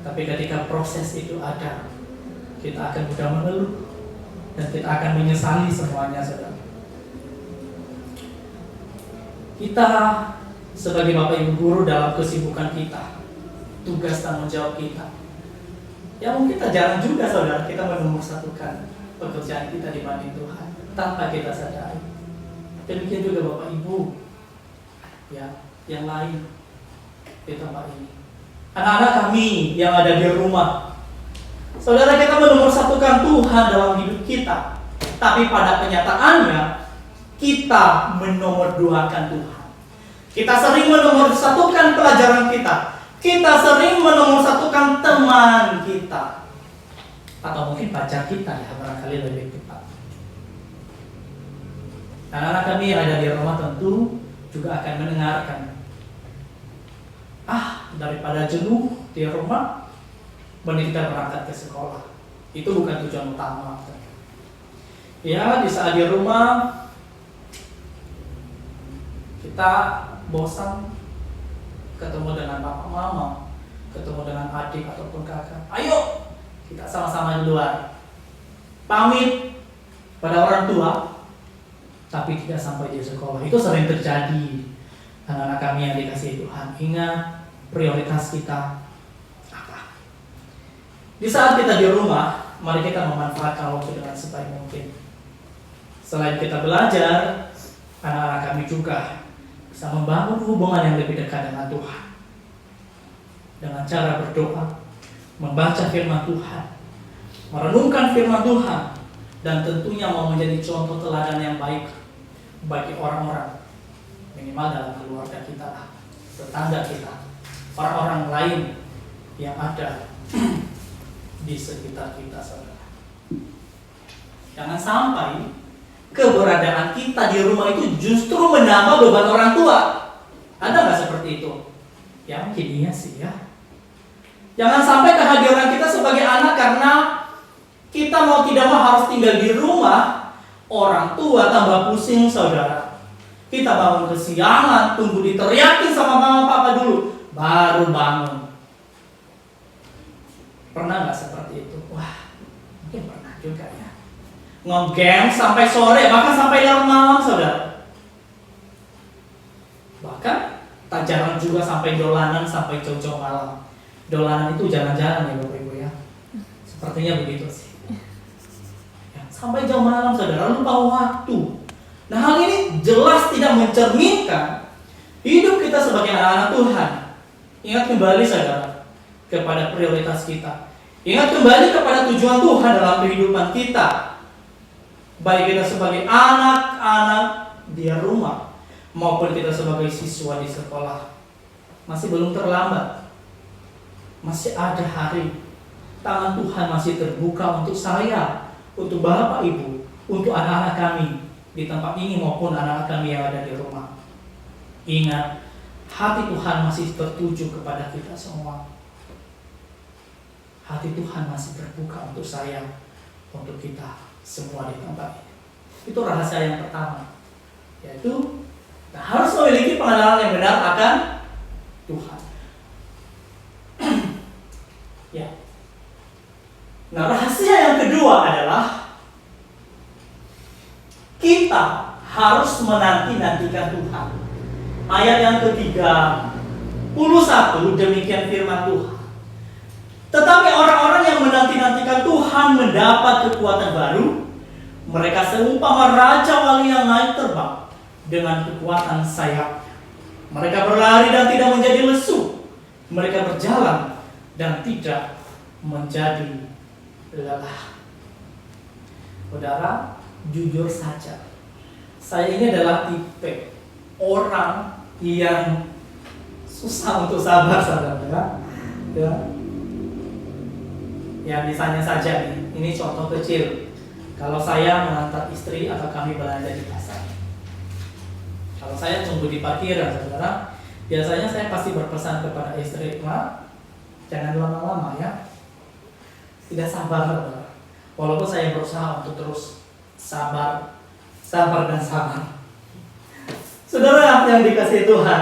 tapi ketika proses itu ada, kita akan mudah mengeluh dan kita akan menyesali semuanya, saudara. Kita sebagai Bapak Ibu guru dalam kesibukan kita, tugas tanggung jawab kita, ya mungkin kita jarang juga, saudara, kita menomorsatukan pekerjaan kita dibanding Tuhan tanpa kita sadari. Demikian juga Bapak Ibu, ya, yang lain di tempat ini, anak-anak kami yang ada di rumah. Saudara, kita menomorsatukan Tuhan dalam hidup kita, tapi pada kenyataannya kita menomorduakan Tuhan. Kita sering menomorsatukan pelajaran kita. Kita sering menomorsatukan teman kita, atau mungkin pacar kita, ya barangkali lebih tepat. Anak-anak kami yang ada di rumah tentu juga akan mendengarkan, daripada jenuh di rumah, mending kita berangkat ke sekolah. Itu bukan tujuan utama. Ya, di saat di rumah kita bosan ketemu dengan papa mama, ketemu dengan adik ataupun kakak. Ayo, kita sama-sama di luar. Pamit pada orang tua, tapi tidak sampai di sekolah. Itu sering terjadi. Anak-anak kami yang dikasihi Tuhan, ingat, prioritas kita apa. Di saat kita di rumah, mari kita memanfaatkan waktu dengan sebaik mungkin. Selain kita belajar, anak-anak kami juga bisa membangun hubungan yang lebih dekat dengan Tuhan. Dengan cara berdoa, membaca firman Tuhan, merenungkan firman Tuhan, dan tentunya mau menjadi contoh teladan yang baik bagi orang-orang, minimal dalam keluarga kita, tetangga kita, orang-orang lain yang ada di sekitar kita, saudara. Jangan sampai keberadaan kita di rumah itu justru menambah beban orang tua. Ada nggak seperti itu? Ya mungkin iya sih ya. Jangan sampai kehadiran kita sebagai anak karena kita mau tidak mau harus tinggal di rumah, orang tua tambah pusing, saudara. Kita bangun kesiangan, tunggu diteriakin sama mama papa dulu, baru bangun. Pernah nggak seperti itu? Wah, mungkin pernah juga ya. Ngegame sampai sore, bahkan sampai larut malam, saudara. Bahkan tak jarang juga sampai dolanan sampai jauh-jauh malam. Dolanan itu jalan-jalan ya Bapak Ibu ya. Sepertinya begitu sih. Ya, sampai jauh malam, saudara, lupa waktu. Nah, hal ini jelas tidak mencerminkan hidup kita sebagai anak-anak Tuhan. Ingat kembali, saudara, kepada prioritas kita. Ingat kembali kepada tujuan Tuhan dalam kehidupan kita. Baik kita sebagai anak-anak di rumah maupun kita sebagai siswa di sekolah. Masih belum terlambat. Masih ada hari. Tangan Tuhan masih terbuka untuk saya, untuk Bapak Ibu, untuk anak-anak kami di tempat ini maupun anak-anak kami yang ada di rumah. Ingat, hati Tuhan masih tertuju kepada kita semua. Hati Tuhan masih terbuka untuk saya, untuk kita semua di tempat ini. Itu rahasia yang pertama, yaitu kita harus memiliki pengenalan yang benar akan Tuhan. Ya. Nah, rahasia yang kedua adalah kita harus menanti-nantikan Tuhan. Ayat yang ke-31 demikian firman Tuhan. Tetapi orang-orang yang menanti-nantikan Tuhan mendapat kekuatan baru. Mereka seumpama raja wali yang naik terbang dengan kekuatan sayap. Mereka berlari dan tidak menjadi lesu. Mereka berjalan dan tidak menjadi lelah. Saudara, jujur saja, saya ini adalah tipe orang yang susah untuk sabar, saudara. Ya, misalnya saja nih, ini contoh kecil. Kalau saya mengantar istri atau kami belanja di pasar, kalau saya tunggu di parkiran, saudara, biasanya saya pasti berpesan kepada istri, "Ma, jangan lama-lama ya." Tidak sabar, saudara. Walaupun saya berusaha untuk terus sabar dan sabar. Saudara yang dikasihi Tuhan,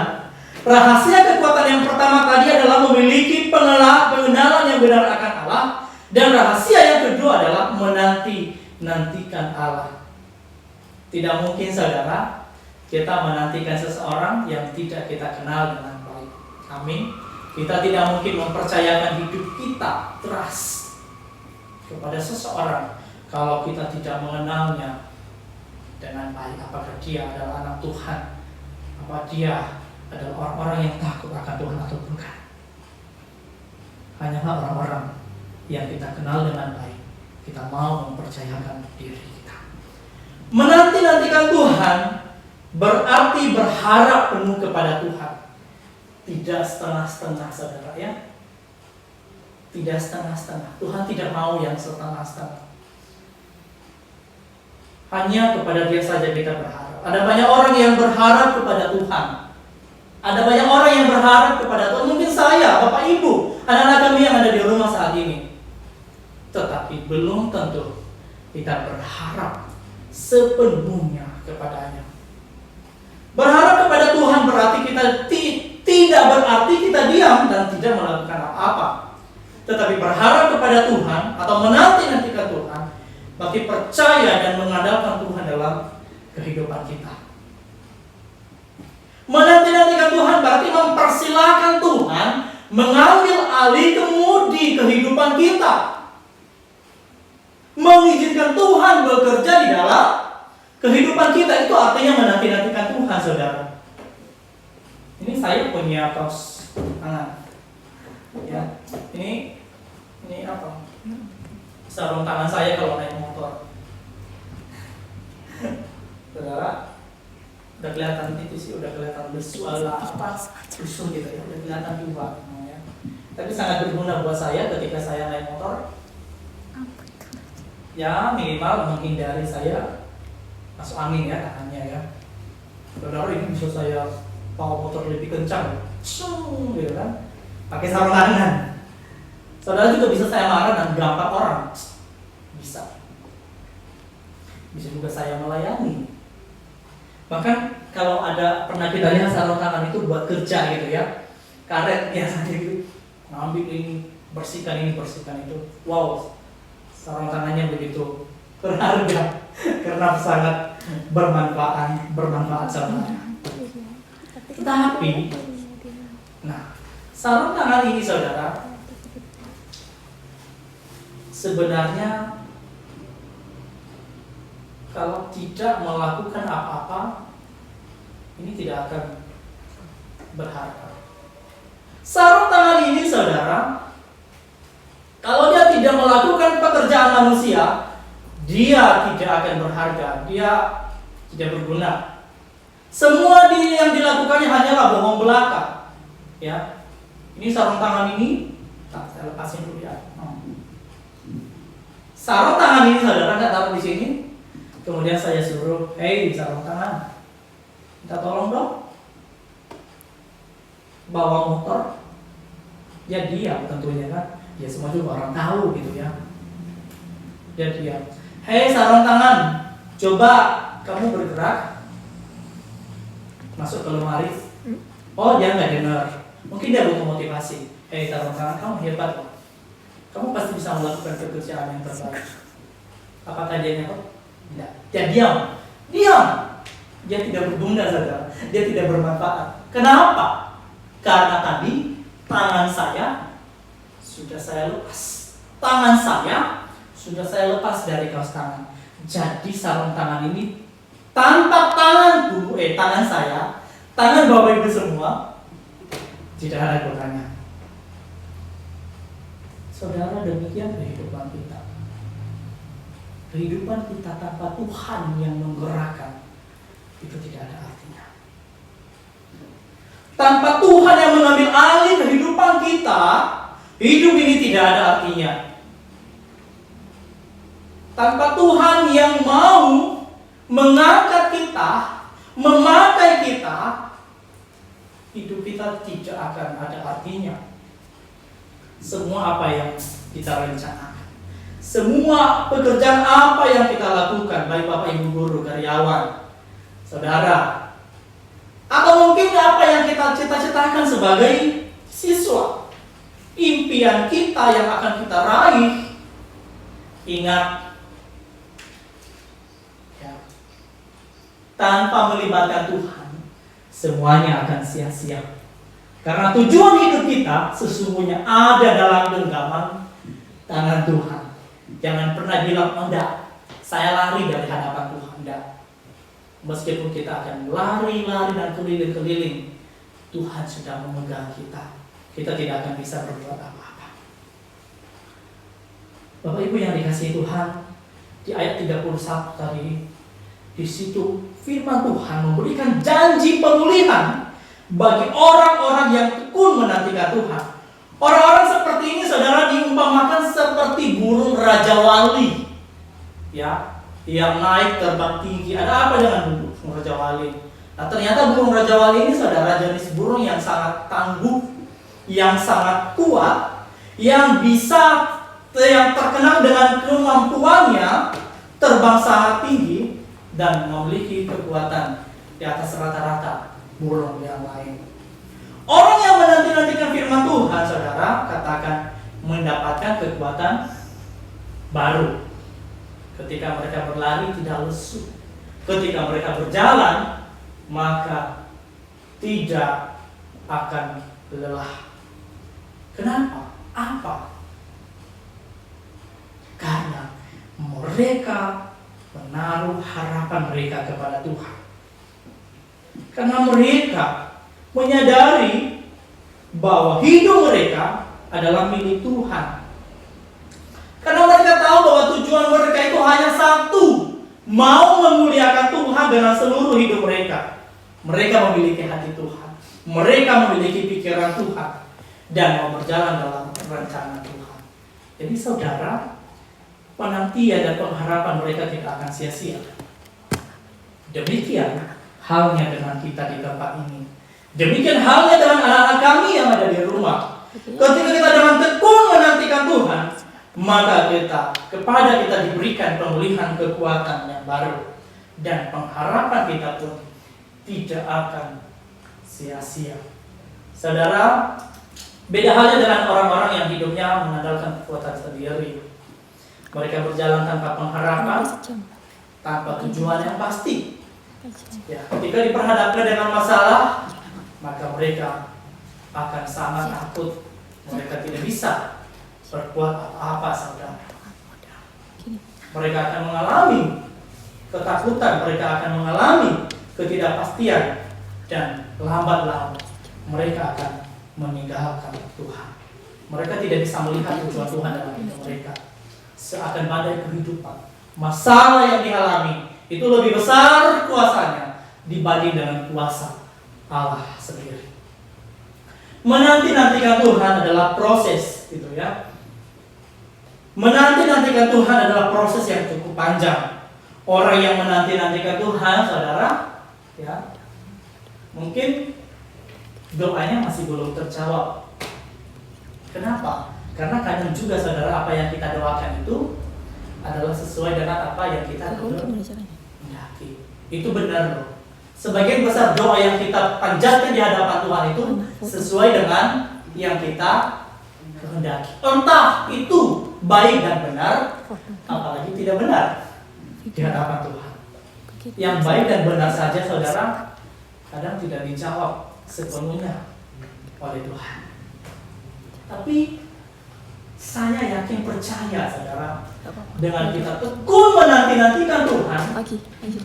rahasia kekuatan yang pertama tadi adalah memiliki pengenalan yang benar akan Allah. Dan rahasia yang kedua adalah menanti-nantikan Allah. Tidak mungkin, saudara, kita menantikan seseorang yang tidak kita kenal dengan baik. Amin. Kita tidak mungkin mempercayakan hidup kita trust kepada seseorang kalau kita tidak mengenalnya dengan baik. Apakah dia adalah anak Tuhan? Apa dia adalah orang-orang yang takut akan Tuhan atau bukan? Hanyalah orang-orang yang kita kenal dengan baik, kita mau mempercayakan diri kita. Menanti-nantikan Tuhan berarti berharap penuh kepada Tuhan. Tidak setengah-setengah, saudara ya. Tidak setengah-setengah. Tuhan tidak mau yang setengah-setengah. Hanya kepada Dia saja kita berharap. Ada banyak orang yang berharap kepada Tuhan. Ada banyak orang yang berharap kepada Tuhan. Mungkin saya, Bapak Ibu, anak-anak kami yang ada di rumah saat ini. Tetapi belum tentu kita berharap sepenuhnya kepadanya. Berharap kepada Tuhan berarti kita tidak berarti kita diam dan tidak melakukan apa-apa. Tetapi berharap kepada Tuhan atau menanti-nantikan Tuhan berarti percaya dan mengandalkan Tuhan dalam kehidupan kita. Menanti-nantikan Tuhan berarti mempersilahkan Tuhan mengizinkan Tuhan bekerja di dalam kehidupan kita, itu artinya menanti-nantikan Tuhan, saudara. Ini saya punya kaos tangan, ya. Ini apa? Sarung tangan saya kalau naik motor. Saudara, udah kelihatan itu sih, udah kelihatan besu gitu ya, udah kelihatan juga. Ya. Tapi sangat berguna buat saya ketika saya naik motor. Ya minimal menghindari saya masuk angin ya tangannya ya. Saudara, ini bisa saya bawa motor lebih kencang, gitu kan? Pakai sarung tangan. Saudara juga bisa saya marah dan gampang orang, bisa. Bisa juga saya melayani. Bahkan kalau ada pernah kita lihat sarung tangan itu buat kerja gitu ya, karet biasanya gitu, ngambil ini, bersihkan itu. Wow, sarung tangannya begitu berharga karena sangat bermanfaat saudara. Tetapi, nah, sarung tangan ini saudara sebenarnya kalau tidak melakukan apa-apa, ini tidak akan berharga. Sarung tangan ini saudara, kalau dia tidak melakukan pekerjaan manusia, dia tidak akan berharga, dia tidak berguna. Semua yang dilakukannya hanyalah bohong belaka. Ya, ini sarung tangan ini, saya lepasin dulu ya. Sarung tangan ini saudara nggak taruh di sini. Kemudian saya suruh, hei sarung tangan, minta tolong dong, bawa motor. Ya diam tentunya kan, ya semua juga orang tahu gitu ya. Dia diam. Hei sarung tangan, coba kamu bergerak, masuk ke lemari. Oh dia nggak dengar, mungkin dia butuh motivasi. Hei sarung tangan, kamu hebat loh, kamu pasti bisa melakukan pekerjaan yang terbaik. Apakah dia nyakot? Tidak. Dia diam. Dia tidak berguna saudara. Dia tidak bermanfaat. Kenapa? Karena tadi tangan saya sudah saya lepas. Tangan saya sudah saya lepas dari kaos tangan. Jadi sarung tangan ini tanpa tangan saya, tangan Bapak Ibu semua, tidak ada gunanya. Saudara, demikian kehidupan kita. Kehidupan kita tanpa Tuhan yang menggerakkan, itu tidak ada artinya. Tanpa Tuhan yang mengambil alih kehidupan kita, hidup ini tidak ada artinya. Tanpa Tuhan yang mau mengangkat kita, memakai kita, hidup kita tidak akan ada artinya. Semua apa yang kita rencanakan, semua pekerjaan apa yang kita lakukan, baik Bapak Ibu guru, karyawan, saudara, atau mungkin apa yang kita cita-citakan sebagai siswa, impian kita yang akan kita raih, ingat, ya, tanpa melibatkan Tuhan, semuanya akan sia-sia. Karena tujuan hidup kita sesungguhnya ada dalam genggaman tangan Tuhan. Jangan pernah bilang, oh enggak, saya lari dari hadapan Tuhan. Enggak. Meskipun kita akan lari-lari dan keliling-keliling, Tuhan sudah memegang kita. Kita tidak akan bisa berbuat apa-apa. Bapak Ibu yang dikasihi Tuhan, di ayat 31 tadi, di situ firman Tuhan memberikan janji pemulihan bagi orang-orang yang tekun menantikan Tuhan. Orang-orang seperti ini saudara diumpamakan seperti burung Raja Wali, ya, yang naik terbang tinggi. Ada apa dengan burung Raja Wali? Nah ternyata burung Raja Wali ini saudara jenis burung yang sangat tangguh, yang sangat kuat, yang terkenal dengan kemampuannya terbang sangat tinggi dan memiliki kekuatan di atas rata-rata burung yang lain. Orang yang menanti-nantikan firman Tuhan, saudara, katakan mendapatkan kekuatan baru. Ketika mereka berlari tidak lesu. Ketika mereka berjalan, maka tidak akan lelah. Kenapa? Apa? Karena mereka menaruh harapan mereka kepada Tuhan. Karena mereka menyadari bahwa hidup mereka adalah milik Tuhan. Karena mereka tahu bahwa tujuan mereka itu hanya satu, mau memuliakan Tuhan dengan seluruh hidup mereka. Mereka memiliki hati Tuhan, mereka memiliki pikiran Tuhan, dan mau berjalan dalam rencana Tuhan. Jadi saudara, penantian dan pengharapan mereka tidak akan sia-sia. Demikian halnya dengan kita di tempat ini. Demikian halnya dengan anak-anak kami yang ada di rumah. Ketika kita dengan tekun menantikan Tuhan, maka kepada kita diberikan pemulihan kekuatan yang baru, dan pengharapan kita pun tidak akan sia-sia. Saudara, beda halnya dengan orang-orang yang hidupnya mengandalkan kekuatan sendiri. Mereka berjalan tanpa pengharapan, tanpa tujuan yang pasti. Ya, ketika diperhadapkan dengan masalah, maka mereka akan sangat takut. Mereka tidak bisa berbuat apa-apa, saudara. Mereka akan mengalami ketakutan, mereka akan mengalami ketidakpastian, dan lambat laun mereka akan meninggalkan Tuhan. Mereka tidak bisa melihat tujuan Tuhan dalam hidup mereka. Seakan badai kehidupan, masalah yang dialami itu lebih besar kuasanya dibanding dengan kuasa Allah sendiri. Menanti-nantikan Tuhan adalah proses, gitu ya. Menanti-nantikan Tuhan adalah proses yang cukup panjang. Orang yang menanti-nantikan Tuhan, saudara, ya, mungkin doanya masih belum terjawab. Kenapa? Karena kadang juga, saudara, apa yang kita doakan itu adalah sesuai dengan apa yang kita kehendaki. Itu benar loh. Sebagian besar doa yang kita panjatkan di hadapan Tuhan itu sesuai dengan yang kita kehendaki. Entah itu baik dan benar, apalagi tidak benar di hadapan Tuhan. Yang baik dan benar saja, saudara, kadang tidak dijawab sepenuhnya oleh Tuhan. Tapi saya yakin, percaya, saudara, dengan kita tekun menanti-nantikan Tuhan,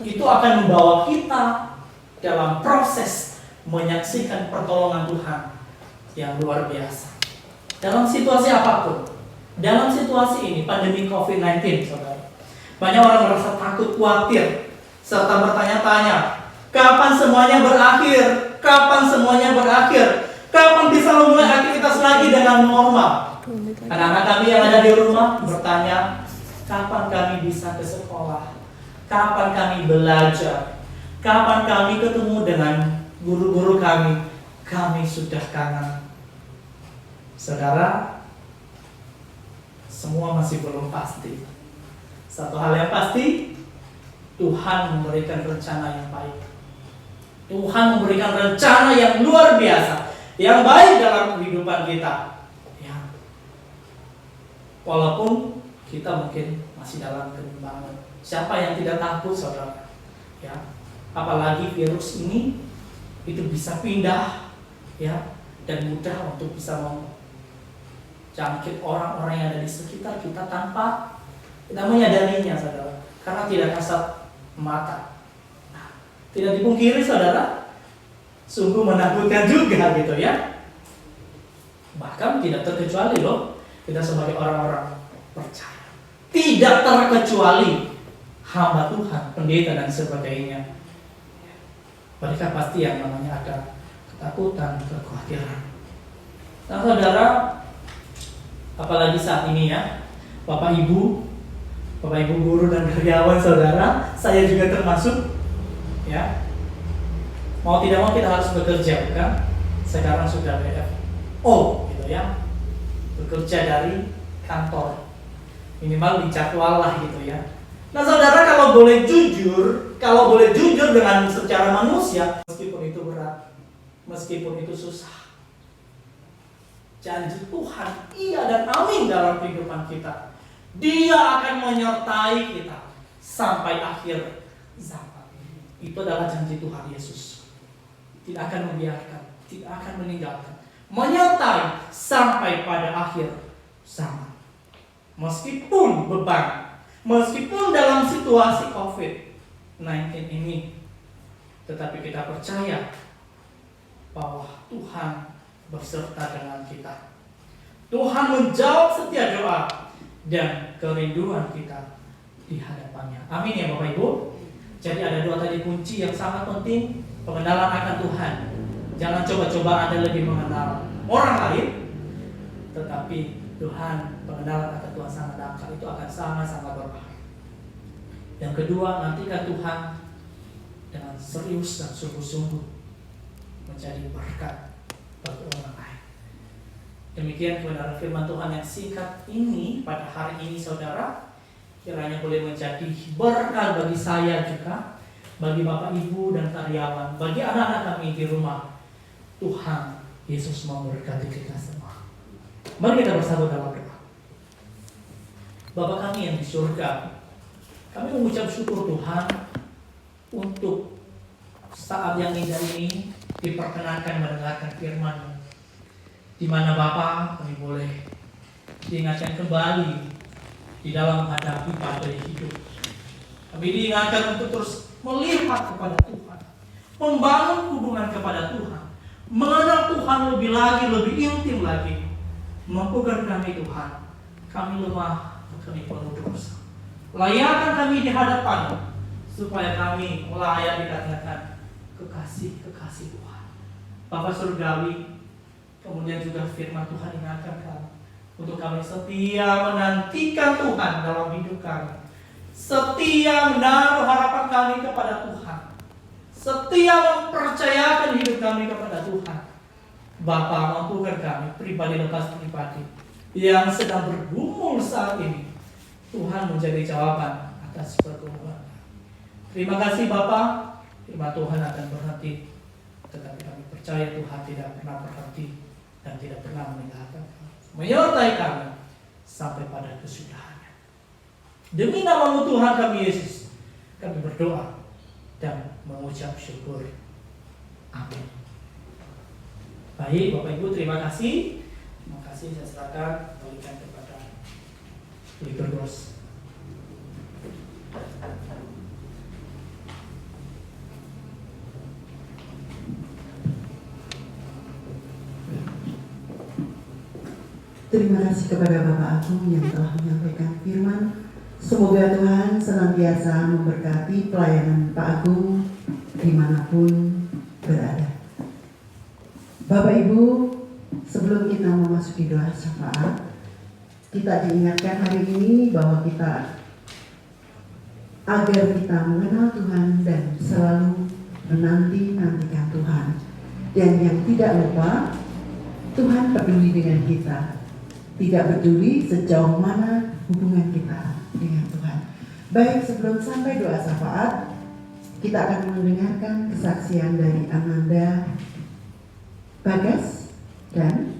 itu akan membawa kita dalam proses menyaksikan pertolongan Tuhan yang luar biasa. Dalam situasi apapun, dalam situasi ini, pandemi COVID-19, saudara, banyak orang merasa takut, khawatir, serta bertanya-tanya, kapan semuanya berakhir? Kapan semuanya berakhir? Kapan bisa memulai aktivitas lagi dengan normal? Anak-anak kami yang ada di rumah bertanya, kapan kami bisa ke sekolah? Kapan kami belajar? Kapan kami ketemu dengan guru-guru kami? Kami sudah kangen. Saudara, semua masih belum pasti. Satu hal yang pasti, Tuhan memberikan rencana yang baik. Tuhan memberikan rencana yang luar biasa, yang baik dalam kehidupan kita. Ya. Walaupun kita mungkin masih dalam kebimbangan. Siapa yang tidak takut, saudara? Ya. Apalagi virus ini itu bisa pindah, ya, dan mudah untuk bisa menjangkit orang-orang yang ada di sekitar kita tanpa kita menyadarinya, saudara. Karena tidak kasat mata. Nah, tidak dipungkiri, saudara, sungguh menakutkan juga, gitu ya. Bahkan tidak terkecuali loh, kita sebagai orang-orang percaya, tidak terkecuali hamba Tuhan, pendeta dan sebagainya. Mereka pasti yang namanya ada ketakutan, kekhawatiran. Nah, saudara, apalagi saat ini ya, Bapak Ibu guru dan karyawan, saudara, saya juga termasuk, ya. Mau tidak mau kita harus bekerja, kan? Sekarang sudah WFO, gitu ya. Bekerja dari kantor, minimal dijadwal lah, gitu ya. Nah, saudara, kalau boleh jujur dengan secara manusia, meskipun itu berat, meskipun itu susah, janji Tuhan iya dan amin dalam kehidupan kita. Dia akan menyertai kita sampai akhir zaman. Itu adalah janji Tuhan Yesus. Tidak akan membiarkan, tidak akan meninggalkan, menyertai sampai pada akhir zaman. Meskipun beban, Meskipun dalam situasi COVID-19 ini, tetapi kita percaya bahwa Tuhan berserta dengan kita. Tuhan menjawab setiap doa dan kerinduan kita di hadapannya. Amin ya Bapak Ibu. Jadi ada dua tadi kunci yang sangat penting, pengenalan akan Tuhan. Jangan coba-coba Anda lebih mengenal orang lain, tetapi Tuhan, pengenalan akan Tuhan sangat dangkal, itu akan sangat-sangat berbahaya. Yang kedua, nantikan Tuhan dengan serius dan sungguh-sungguh menjadi berkat bagi orang lain. Demikian kebenaran firman Tuhan yang singkat ini pada hari ini saudara, kiranya boleh menjadi berkat bagi saya juga, bagi Bapak Ibu dan karyawan, bagi anak-anak kami di rumah. Tuhan Yesus memberkati kita semua. Mari kita bersatu dalam doa. Bapa kami yang di surga, kami mengucap syukur Tuhan untuk saat yang indah ini diperkenankan mendengarkan firman-Mu, di mana Bapa kami boleh diingatkan kembali di dalam menghadapi badai hidup. Kami diingatkan untuk terus melihat kepada Tuhan, membangun hubungan kepada Tuhan, mengenal Tuhan lebih lagi, lebih intim lagi. Mampukan kami Tuhan, kami lemah, kami penuh dosa. Layakkan kami di hadapan-Mu, supaya kami layak dikatakan kekasih-kekasih Tuhan. Bapa surgawi, kemudian juga firman Tuhan ingatkan kami untuk kami setia menantikan Tuhan dalam hidup kami, setia menaruh harapan kami kepada Tuhan, setia mempercayakan hidup kami kepada Tuhan. Bapa, mampukan kami pribadi lepas pribadi yang sedang bergumul saat ini, Tuhan menjadi jawaban atas pergumulan. Terima kasih Bapa, firman Tuhan akan berhenti, tetapi kami percaya Tuhan tidak pernah berhenti dan tidak pernah meninggalkan kami, menyertai kami sampai pada kesudahannya. Demi nama-Mu Tuhan kami Yesus, kami berdoa dan mengucap syukur. Amin. Baik Bapak Ibu, terima kasih. Terima kasih, saya serahkan balikan kepada Leader Bros. Terima kasih kepada Bapak Agung yang telah menyampaikan firman. Semoga Tuhan senantiasa memberkati pelayanan Pak Agung dimanapun berada. Bapak Ibu, sebelum kita memasuki doa syafaat, kita diingatkan hari ini bahwa kita agar kita mengenal Tuhan dan selalu menanti-nantikan Tuhan. Dan yang tidak lupa, Tuhan peduli dengan kita. Tidak peduli sejauh mana hubungan kita dengan Tuhan. Baik, sebelum sampai doa syafaat, kita akan mendengarkan kesaksian dari Ananda, Bagas, dan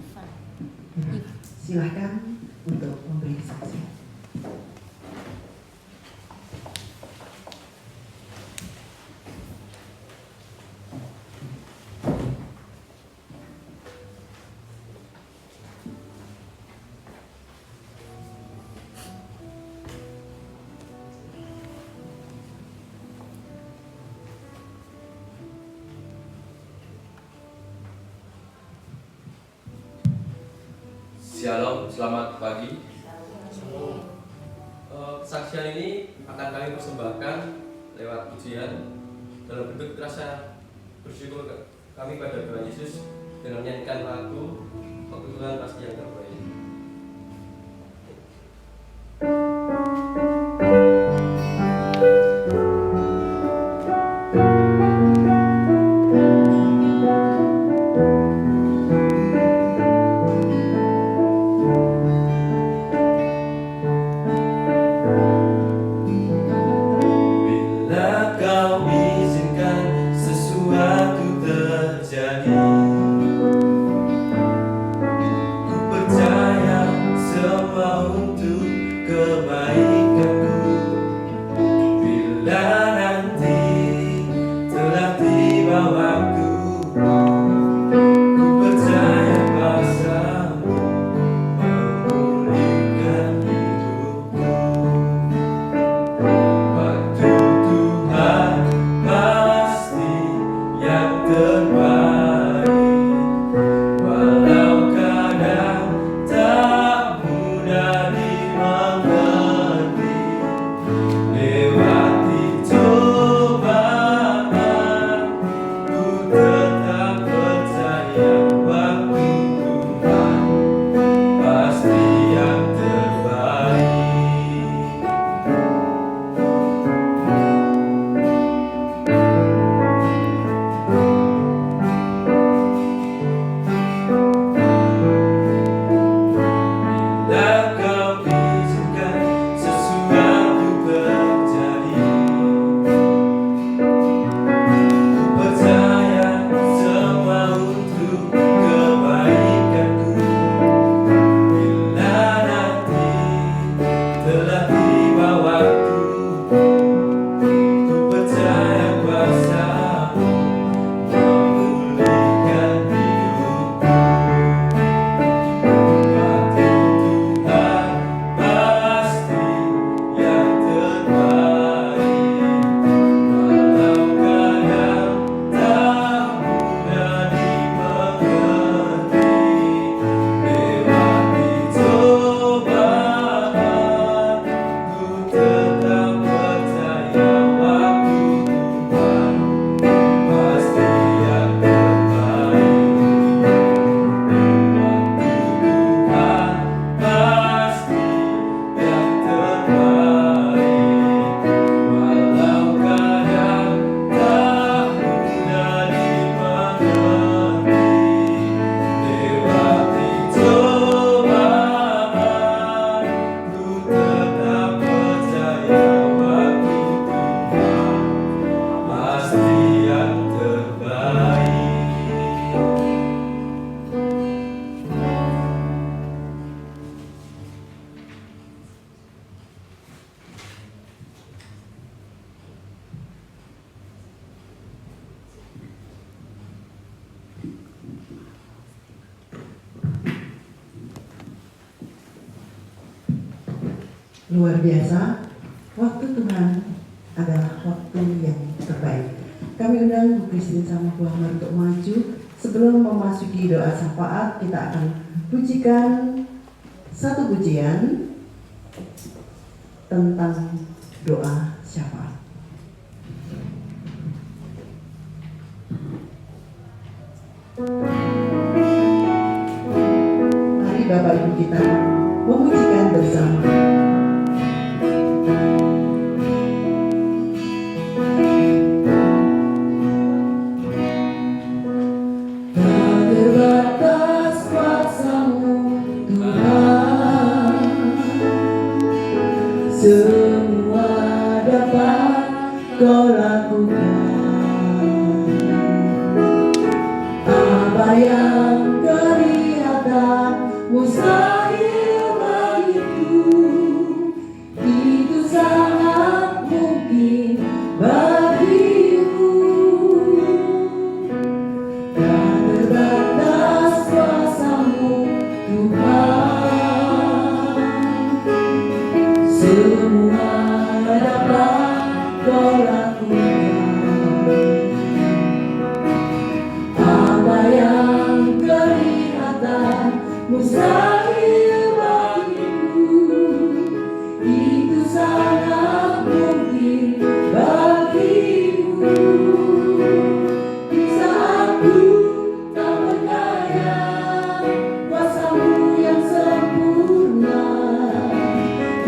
silakan untuk memberi kesaksian. Shalom, selamat pagi. Kesaksian ini akan kami persembahkan lewat pujian dalam bentuk rasa bersyukur kami pada Tuhan Yesus dengan menyanyikan lagu Waktu Tuhan Pasti Yang Terbaik. Percaya Luar biasa, waktu Tuhan adalah waktu yang terbaik. Kami undang Bu Christine sama Bu Amar untuk maju. Sebelum memasuki doa syafaat, kita akan pujikan satu pujian tentang doa syafaat. Mari Bapak Ibu kita memujikan bersama. Tak terbatas kuasa-Mu Tuhan, semua dapat Kau lakukan. Apa yang kelihatan mustahil bagiku, itu sangat mungkin bagiku. Tak terbatas kuasa-Mu Tuhan, semua dapat Kau lakukan. Apa yang kelihatan mustahil bagiku, itu sangat mungkin bagiku. Di saat ku tak berdaya, kuasa-Mu yang sempurna.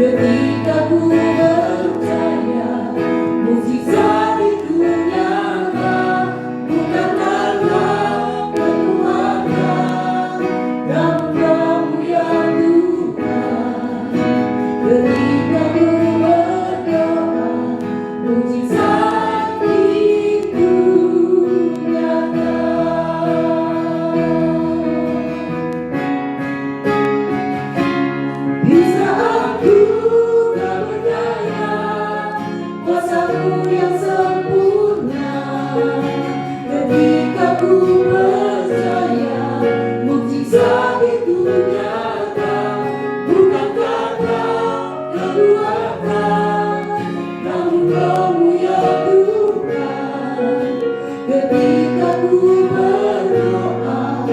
Ketika ku percaya, mukjizat itu nyata. Bukan karena kekuatan dan Kamu ya Tuhan. Ketika ku berdoa, mukjizat itu nyata. Di saat ku tak berdaya, kuasa-Mu yang sempurna. Ketika ku percaya, mukjizat itu nyata. Bukan karena kekuatan, namun Kamu ya Tuhan. Ketika ku berdoa,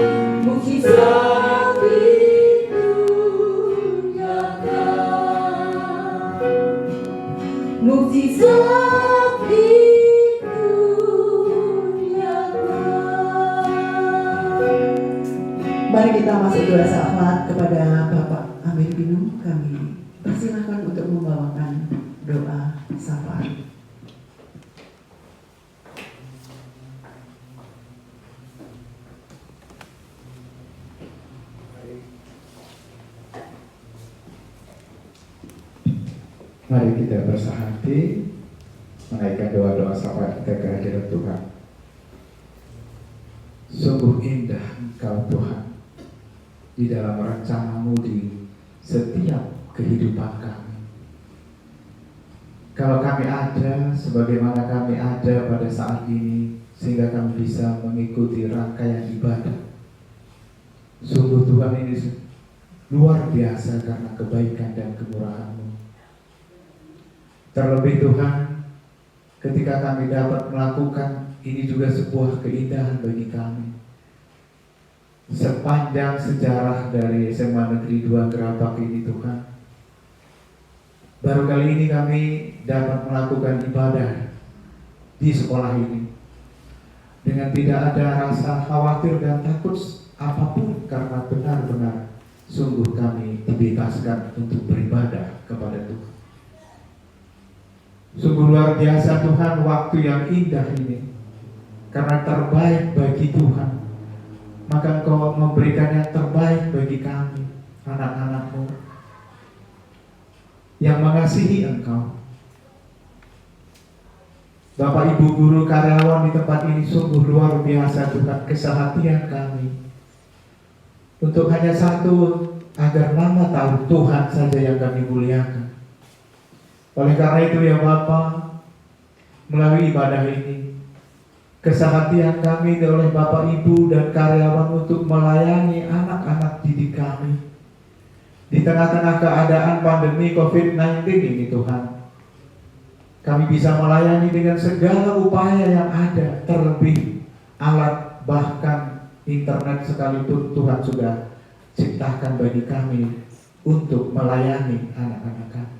mukjizat itu nyata. Mukjizat itu nyata. Mari kita masuk doa syafaat kepada Bapak Amir Binu. Kami persilahkan untuk membawakan doa syafaat. Mari kita bersahati menaikkan doa-doa syafaat kita ke hadirat Tuhan. Sungguh indah Engkau Tuhan di dalam rencana-Mu di setiap kehidupan kami. Kalau kami ada sebagaimana kami ada pada saat ini, sehingga kami bisa mengikuti rangkaian ibadah. Sungguh Tuhan, ini luar biasa karena kebaikan dan kemurahan-Mu. Terlebih Tuhan, ketika kami dapat melakukan ini juga sebuah keindahan bagi kami. Sepanjang sejarah dari SMA Negeri 2 Gerabak ini Tuhan, baru kali ini kami dapat melakukan ibadah di sekolah ini dengan tidak ada rasa khawatir dan takut apapun, karena benar-benar sungguh kami dibebaskan untuk beribadah kepada Tuhan. Sungguh luar biasa Tuhan waktu yang indah ini, karena terbaik bagi Tuhan, maka Engkau memberikan yang terbaik bagi kami, anak-anak-Mu yang mengasihi Engkau. Bapak Ibu guru karyawan di tempat ini sungguh luar biasa Tuhan, kesehatian kami untuk hanya satu, agar nama tahu Tuhan saja yang kami muliakan. Oleh karena itu ya Bapak, melalui ibadah ini, kesehatian kami oleh Bapak Ibu dan karyawan untuk melayani anak-anak didik kami di tengah-tengah keadaan pandemi COVID-19 ini Tuhan, kami bisa melayani dengan segala upaya yang ada, terlebih alat bahkan internet sekalipun Tuhan sudah ciptakan bagi kami untuk melayani anak-anak kami.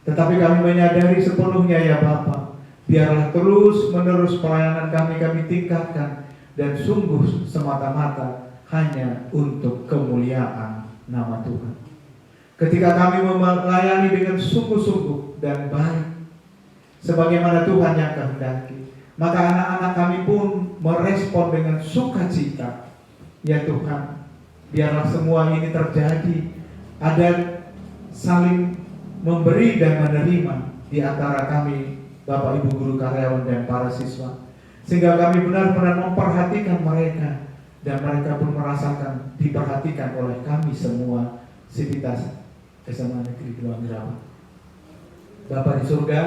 Tetapi kami menyadari sepenuhnya ya Bapa, biarlah terus menerus pelayanan kami tingkatkan, dan sungguh semata-mata hanya untuk kemuliaan nama Tuhan. Ketika kami melayani dengan sungguh-sungguh dan baik, sebagaimana Tuhan yang kehendaki, maka anak-anak kami pun merespon dengan sukacita. Ya Tuhan, biarlah semua ini terjadi, ada saling memberi dan menerima di antara kami, Bapak Ibu guru karyawan dan para siswa, sehingga kami benar-benar memperhatikan mereka, dan mereka pun merasakan diperhatikan oleh kami semua, Sivitas SMA Negeri 2 Gerapak. Bapa di surga,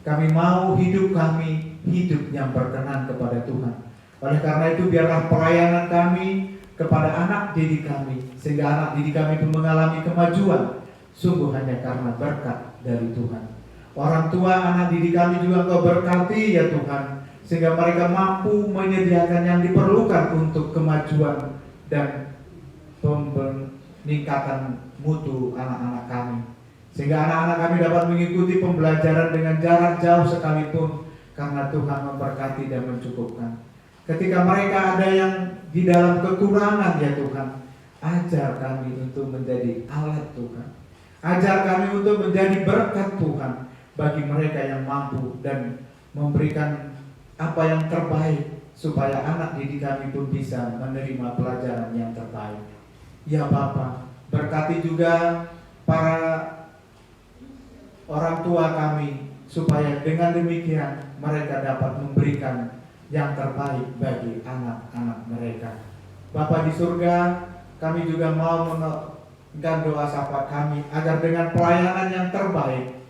kami mau hidup kami hidup yang berkenan kepada Tuhan. Oleh karena itu biarlah pelayanan kami kepada anak didik kami, sehingga anak didik kami pun mengalami kemajuan, sungguh hanya karena berkat dari Tuhan. Orang tua anak didik kami juga Engkau berkati ya Tuhan, sehingga mereka mampu menyediakan yang diperlukan untuk kemajuan dan peningkatan mutu anak-anak kami, sehingga anak-anak kami dapat mengikuti pembelajaran dengan jarak jauh sekalipun, karena Tuhan memberkati dan mencukupkan. Ketika mereka ada yang di dalam kekurangan ya Tuhan, ajar kami untuk menjadi alat Tuhan, ajar kami untuk menjadi berkat Tuhan bagi mereka yang mampu, dan memberikan apa yang terbaik supaya anak didik kami pun bisa menerima pelajaran yang terbaik. Ya Bapa, berkati juga para orang tua kami, supaya dengan demikian mereka dapat memberikan yang terbaik bagi anak-anak mereka. Bapa di surga, kami juga mau mengaturkan doa syafaat kami agar dengan pelayanan yang terbaik,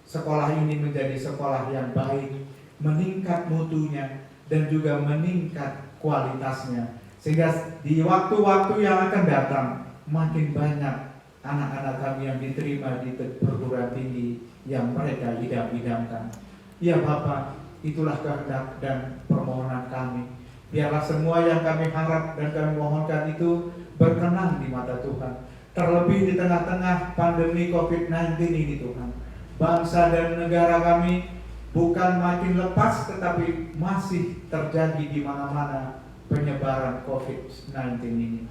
sekolah ini menjadi sekolah yang baik, meningkat mutunya dan juga meningkat kualitasnya, sehingga di waktu-waktu yang akan datang makin banyak anak-anak kami yang diterima di perguruan tinggi yang mereka idam-idamkan. Ya Bapa, itulah kehendak dan permohonan kami. Biarlah semua yang kami harap dan kami mohonkan itu berkenan di mata Tuhan. Terlebih di tengah-tengah pandemi COVID-19 ini Tuhan, bangsa dan negara kami bukan makin lepas, tetapi masih terjadi di mana-mana penyebaran COVID-19 ini.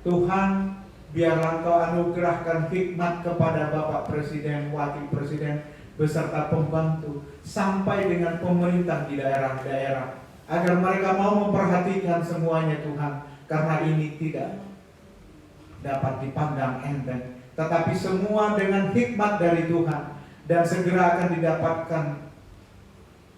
Tuhan, biarlah Engkau anugerahkan hikmat kepada Bapak Presiden, Wakil Presiden, beserta pembantu, sampai dengan pemerintah di daerah-daerah, agar mereka mau memperhatikan semuanya Tuhan, karena ini tidak dapat dipandang enteng, tetapi semua dengan hikmat dari Tuhan, dan segera akan didapatkan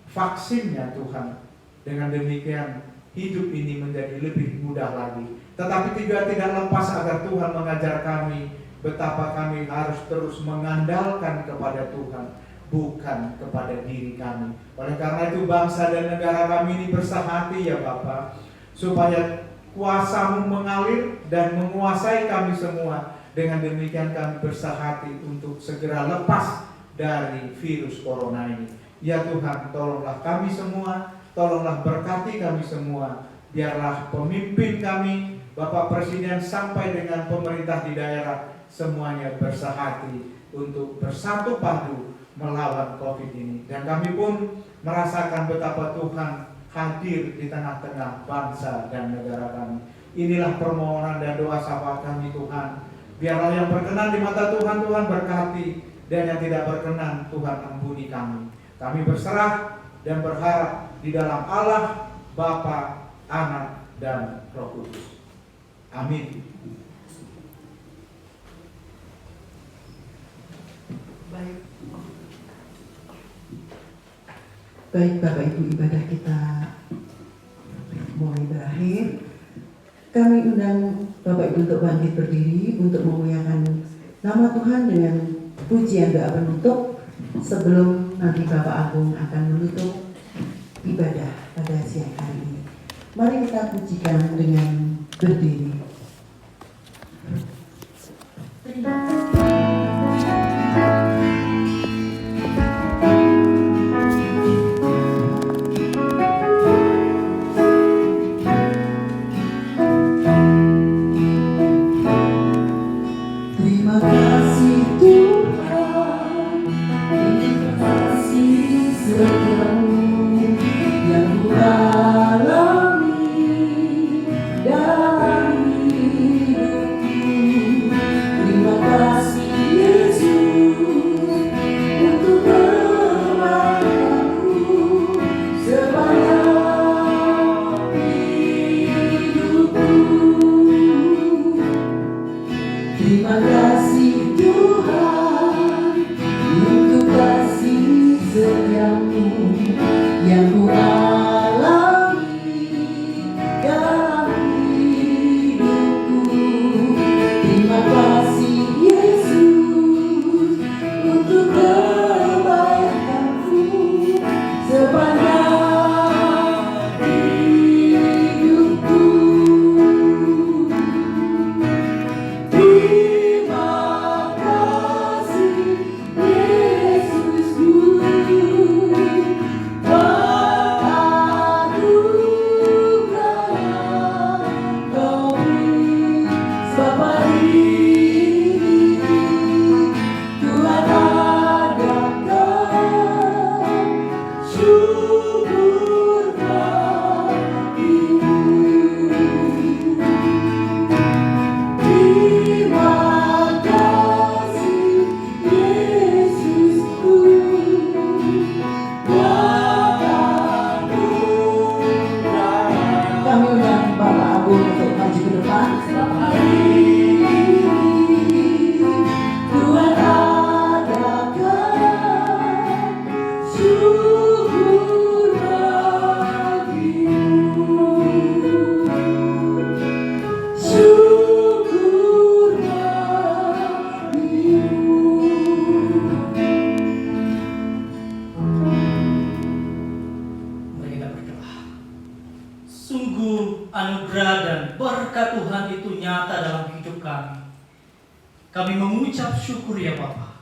vaksinnya Tuhan. Dengan demikian hidup ini menjadi lebih mudah lagi. Tetapi tidak lepas agar Tuhan mengajar kami betapa kami harus terus mengandalkan kepada Tuhan, bukan kepada diri kami. Oleh karena itu bangsa dan negara kami ini bersahati ya Bapa, supaya kuasa-Mu mengalir dan menguasai kami semua. Dengan demikian kami bersahati untuk segera lepas dari virus corona ini. Ya Tuhan, tolonglah kami semua, tolonglah berkati kami semua. Biarlah pemimpin kami, Bapak Presiden sampai dengan pemerintah di daerah, semuanya bersahati untuk bersatu padu melawan COVID ini. Dan kami pun merasakan betapa Tuhan hadir di tengah-tengah bangsa dan negara kami. Inilah permohonan dan doa syafaat kami Tuhan. Biarlah yang berkenan di mata Tuhan, Tuhan berkati, dan yang tidak berkenan Tuhan ampuni kami. Kami berserah dan berharap di dalam Allah, Bapa, Anak, dan Roh Kudus. Amin. Baik Bapak Ibu, ibadah kita mulai berakhir. Kami undang Bapak Ibu untuk bangkit berdiri untuk memuliakan nama Tuhan dengan pujian doa penutup sebelum nanti Bapak Agung akan menutup ibadah pada siang hari ini. Mari kita pujikan dengan berdiri. Terima kasih. Terima kasih Tuhan untuk kasih setiamu yang ku alami dalam hidupku. Terima kasih Yesus untuk kebaikan-Mu sepanjang hidupku. Terima kasih Yesusku, anugerah Kau beri sebab ini Tuhan adakan syukur bagimu. Terima kasih Yesusku, buat anugerah. Kami undang Bapak Abu untuk maju ke depan. Tuhan adakan syukur bagimu. Syukur bagimu. Mari kita berdoa. Sungguh anugerah dan berkat Tuhan itu nyata dalam hidup kami. Kami mengucap syukur ya Bapa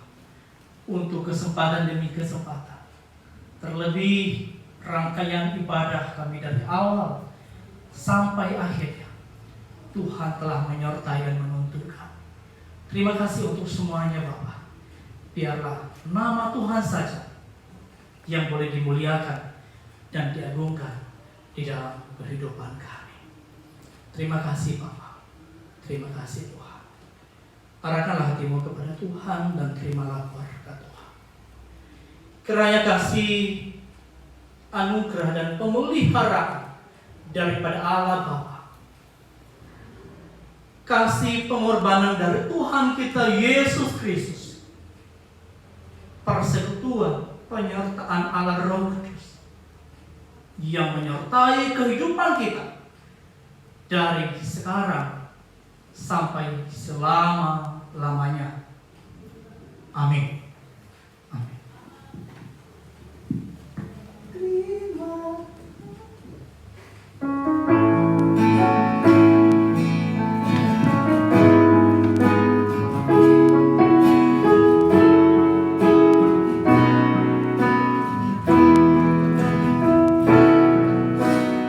untuk kesempatan demi kesempatan. Terlebih rangkaian ibadah kami dari awal sampai akhirnya. Tuhan telah menyertai dan menuntun kami. Terima kasih untuk semuanya Bapa. Biarlah nama Tuhan saja yang boleh dimuliakan dan diagungkan di dalam kehidupan kami. Terima kasih Bapa. Terima kasih Tuhan. Arahkanlah hatimu kepada Tuhan dan terimalah berkat Tuhan. Kiranya kasih, anugerah dan pemeliharaan daripada Allah Bapa, kasih pengorbanan dari Tuhan kita Yesus Kristus, persekutuan penyertaan Allah Roh Kudus yang menyertai kehidupan kita dari sekarang sampai selama-lamanya. Amin. Amin.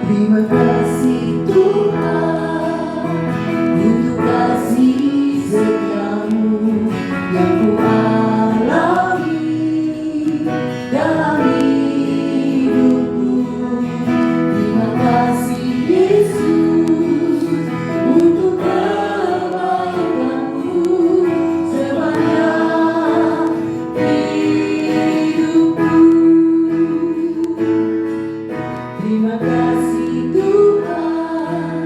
Terima kasih Tuhan untuk kasih setiamu yang ku alami dalam hidupku. Terima kasih Yesus untuk kebaikan-Mu sepanjang hidupku. Terima kasih Tuhan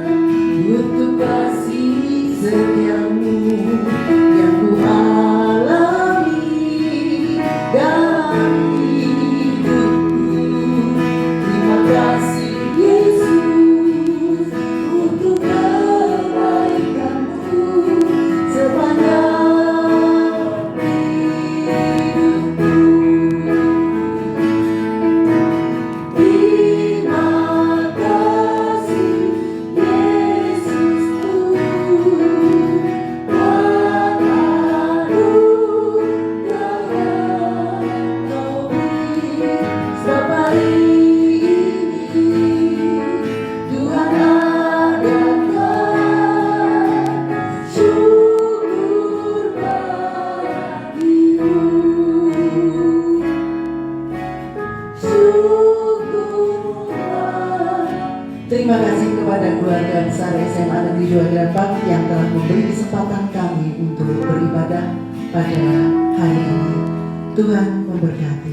untuk kasih setiamu yang ku alami dalam hidupku. Terima kasih Yesus untuk kebaikan-Mu sepanjang hidupku. Terima kasih Yesusku, buat anugerah Kau beri sebab ini Tuhan adakan syukur bagimu. Terima kasih kepada keluarga besar SMA Negeri 2 Gerapak yang telah memberi kesempatan kami untuk beribadah pada hari ini. Tuhan memberkati.